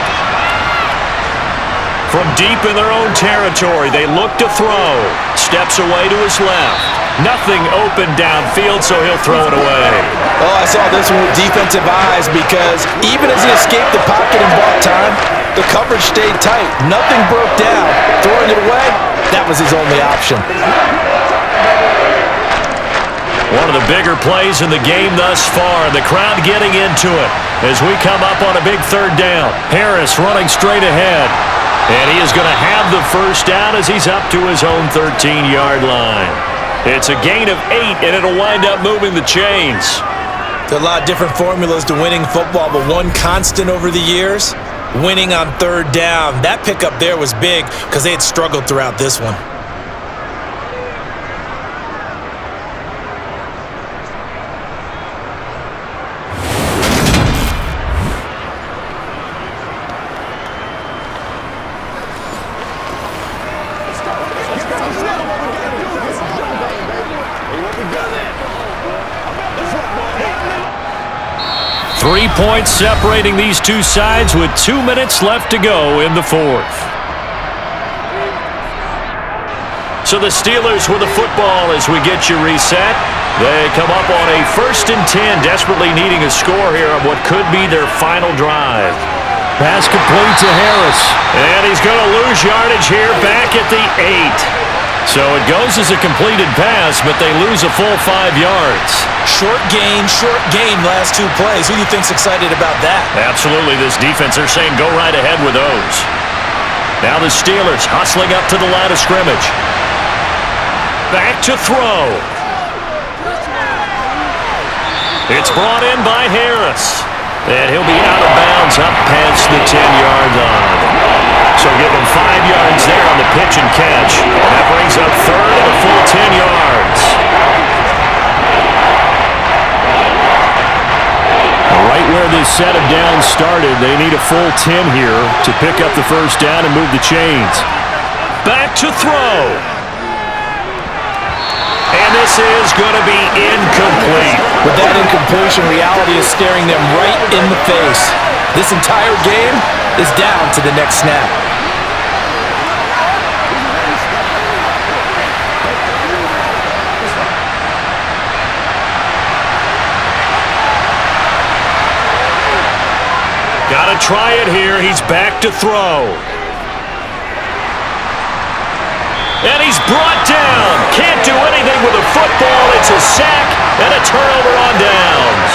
From deep in their own territory, they look to throw. Steps away to his left. Nothing open downfield, so he'll throw it away. Oh, I saw this one with defensive eyes because even as he escaped the pocket and bought time, the coverage stayed tight. Nothing broke down. Throwing it away, that was his only option. One of the bigger plays in the game thus far. The crowd getting into it as we come up on a big 3rd down. Harris running straight ahead. And he is going to have the first down as he's up to his own 13-yard line. It's a gain of 8, and it'll wind up moving the chains. There are a lot of different formulas to winning football, but one constant over the years, winning on 3rd down. That pickup there was big because they had struggled throughout this one. 3 points separating these two sides with 2 minutes left to go in the fourth. So the Steelers with the football as we get you reset. They come up on a 1st and 10, desperately needing a score here on what could be their final drive. Pass complete to Harris. And he's going to lose yardage here back at the 8. So it goes as a completed pass, but they lose a full 5 yards. Short gain, last 2 plays. Who do you think's excited about that? Absolutely, this defense, they're saying go right ahead with those. Now the Steelers hustling up to the line of scrimmage. Back to throw. It's brought in by Harris. And he'll be out of bounds up past the 10-yard line. So give him 5 yards there on the pitch and catch. And that brings up third and a full 10 yards. Right where this set of downs started, they need a full 10 here to pick up the first down and move the chains. Back to throw. And this is going to be incomplete. With that incompletion, reality is staring them right in the face. This entire game is down to the next snap. Got to try it here. He's back to throw. And he's brought down. Can't do anything with a football. It's a sack and a turnover on downs.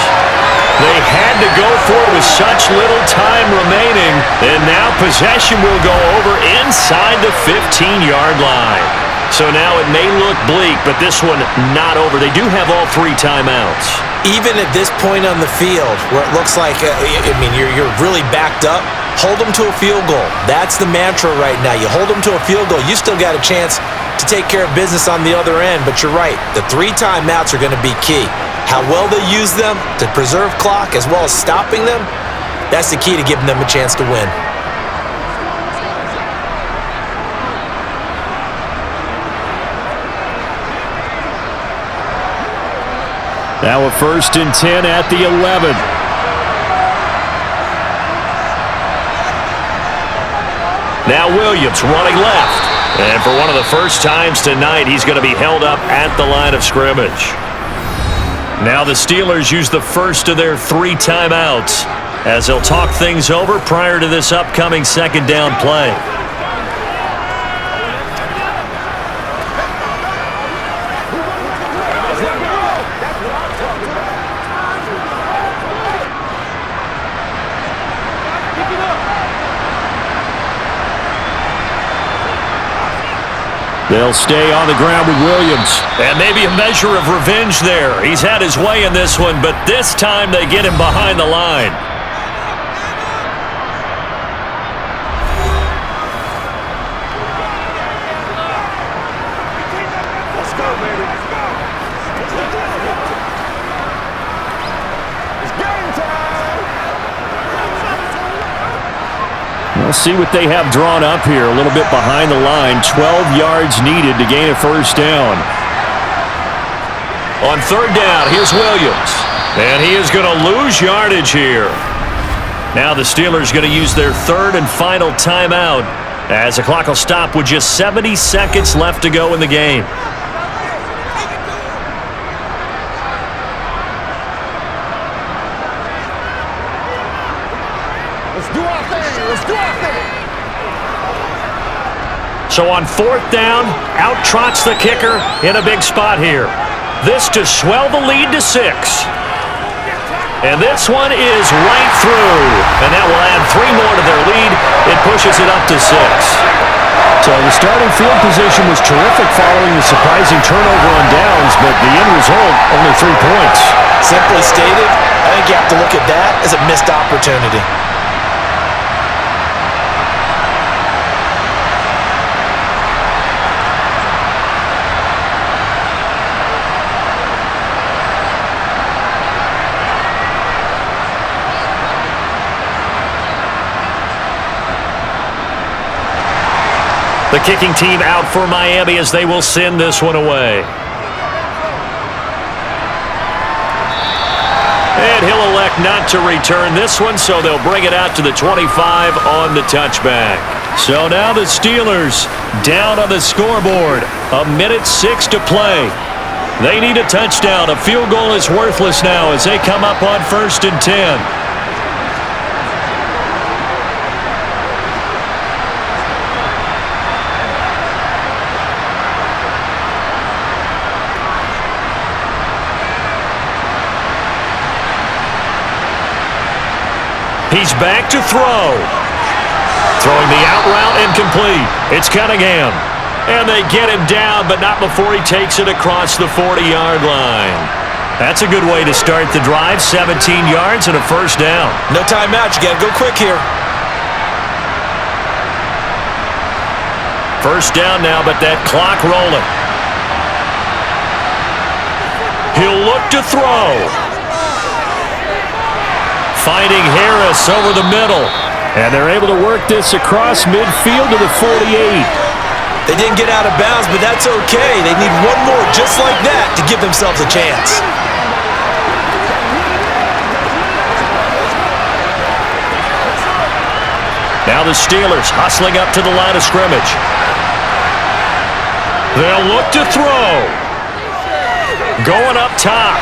They had to go for it with such little time remaining. And now possession will go over inside the 15-yard line. So now it may look bleak, but this one not over. They do have all 3 timeouts. Even at this point on the field, where it looks like, you're really backed up, hold them to a field goal. That's the mantra right now. You hold them to a field goal, you still got a chance to take care of business on the other end. But you're right, the 3 timeouts are going to be key. How well they use them to preserve clock as well as stopping them, that's the key to giving them a chance to win. Now a 1st and 10 at the 11. Now Williams running left. And for one of the first times tonight, he's going to be held up at the line of scrimmage. Now the Steelers use the first of their 3 timeouts as they'll talk things over prior to this upcoming 2nd down play. They'll stay on the ground with Williams. And maybe a measure of revenge there. He's had his way in this one, but this time they get him behind the line. Let's go, baby. Let's go. It's game time. We'll see what they have drawn up here. A little bit behind the line. 12 yards needed to gain a first down. On 3rd down, here's Williams. And he is going to lose yardage here. Now the Steelers going to use their 3rd and final timeout as the clock will stop with just 70 seconds left to go in the game. Let's do our thing. Let's do our thing. So on 4th down, out trots the kicker in a big spot here. This to swell the lead to 6. And this one is right through. And that will add 3 more to their lead. It pushes it up to 6. So the starting field position was terrific following the surprising turnover on downs, but the end result, only 3 points. Simply stated, I think you have to look at that as a missed opportunity. The kicking team out for Miami as they will send this one away. And he'll elect not to return this one, so they'll bring it out to the 25 on the touchback. So now the Steelers down on the scoreboard. 1:06 to play. They need a touchdown. A field goal is worthless now as they come up on 1st and 10. He's back to throw. Throwing the out route incomplete. It's Cunningham. And they get him down, but not before he takes it across the 40-yard line. That's a good way to start the drive. 17 yards and a first down. No timeout. You got to go quick here. First down now, but that clock rolling. He'll look to throw. Finding Harris over the middle. And they're able to work this across midfield to the 48. They didn't get out of bounds, but that's okay. They need one more just like that to give themselves a chance. Now the Steelers hustling up to the line of scrimmage. They'll look to throw. Going up top.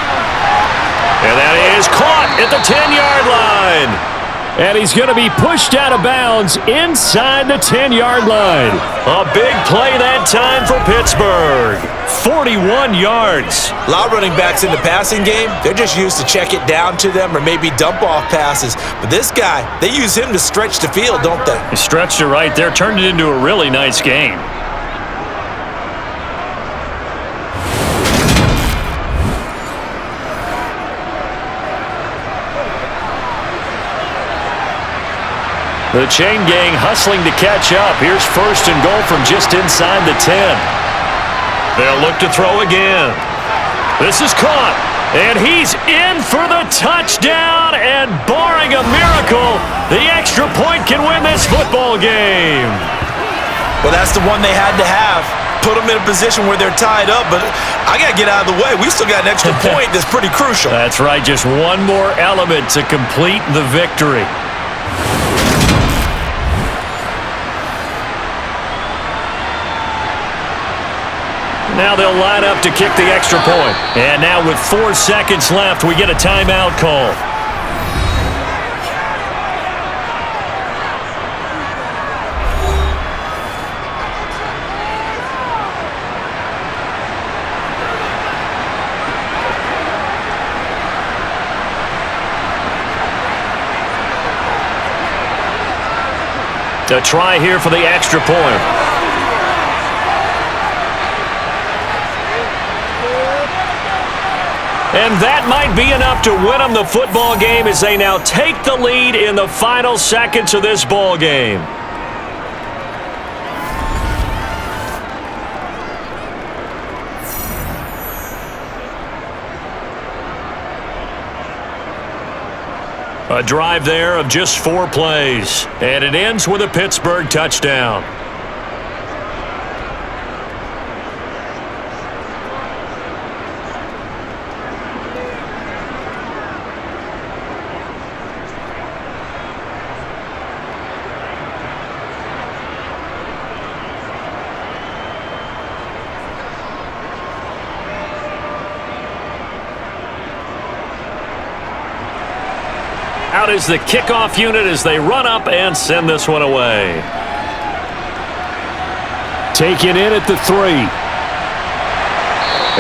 And that is caught at the 10-yard line. And he's going to be pushed out of bounds inside the 10-yard line. A big play that time for Pittsburgh. 41 yards. A lot of running backs in the passing game, they're just used to check it down to them or maybe dump off passes. But this guy, they use him to stretch the field, don't they? He stretched it right there, turned it into a really nice game. The chain gang hustling to catch up. Here's 1st and goal from just inside the 10. They'll look to throw again. This is caught, and he's in for the touchdown, and barring a miracle, the extra point can win this football game. Well, that's the one they had to have. Put them in a position where they're tied up, but I got to get out of the way. We still got an extra point that's pretty crucial. That's right, just one more element to complete the victory. Now they'll line up to kick the extra point. And now with 4 seconds left, we get a timeout call. A try here for the extra point. And that might be enough to win them the football game as they now take the lead in the final seconds of this ball game. A drive there of just 4 plays, and it ends with a Pittsburgh touchdown. Out is the kickoff unit as they run up and send this one away. Taken in at the 3.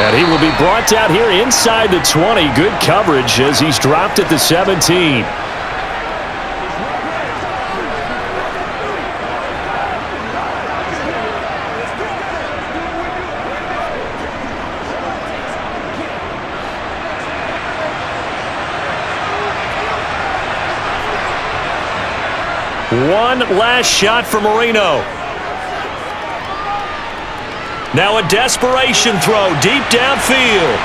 And he will be brought out here inside the 20. Good coverage as he's dropped at the 17. One last shot for Marino. Now a desperation throw deep downfield.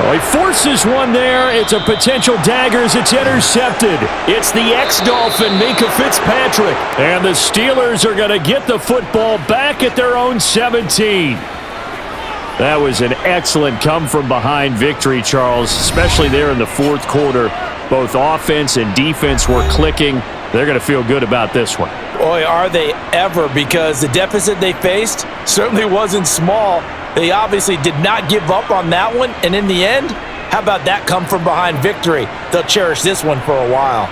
Oh, he forces one there. It's a potential dagger as it's intercepted. It's the ex-Dolphin, Minkah Fitzpatrick. And the Steelers are going to get the football back at their own 17. That was an excellent come-from-behind victory, Charles, especially there in the fourth quarter. Both offense and defense were clicking. They're going to feel good about this one. Boy, are they ever, because the deficit they faced certainly wasn't small. They obviously did not give up on that one, and in the end, how about that come-from-behind victory? They'll cherish this one for a while.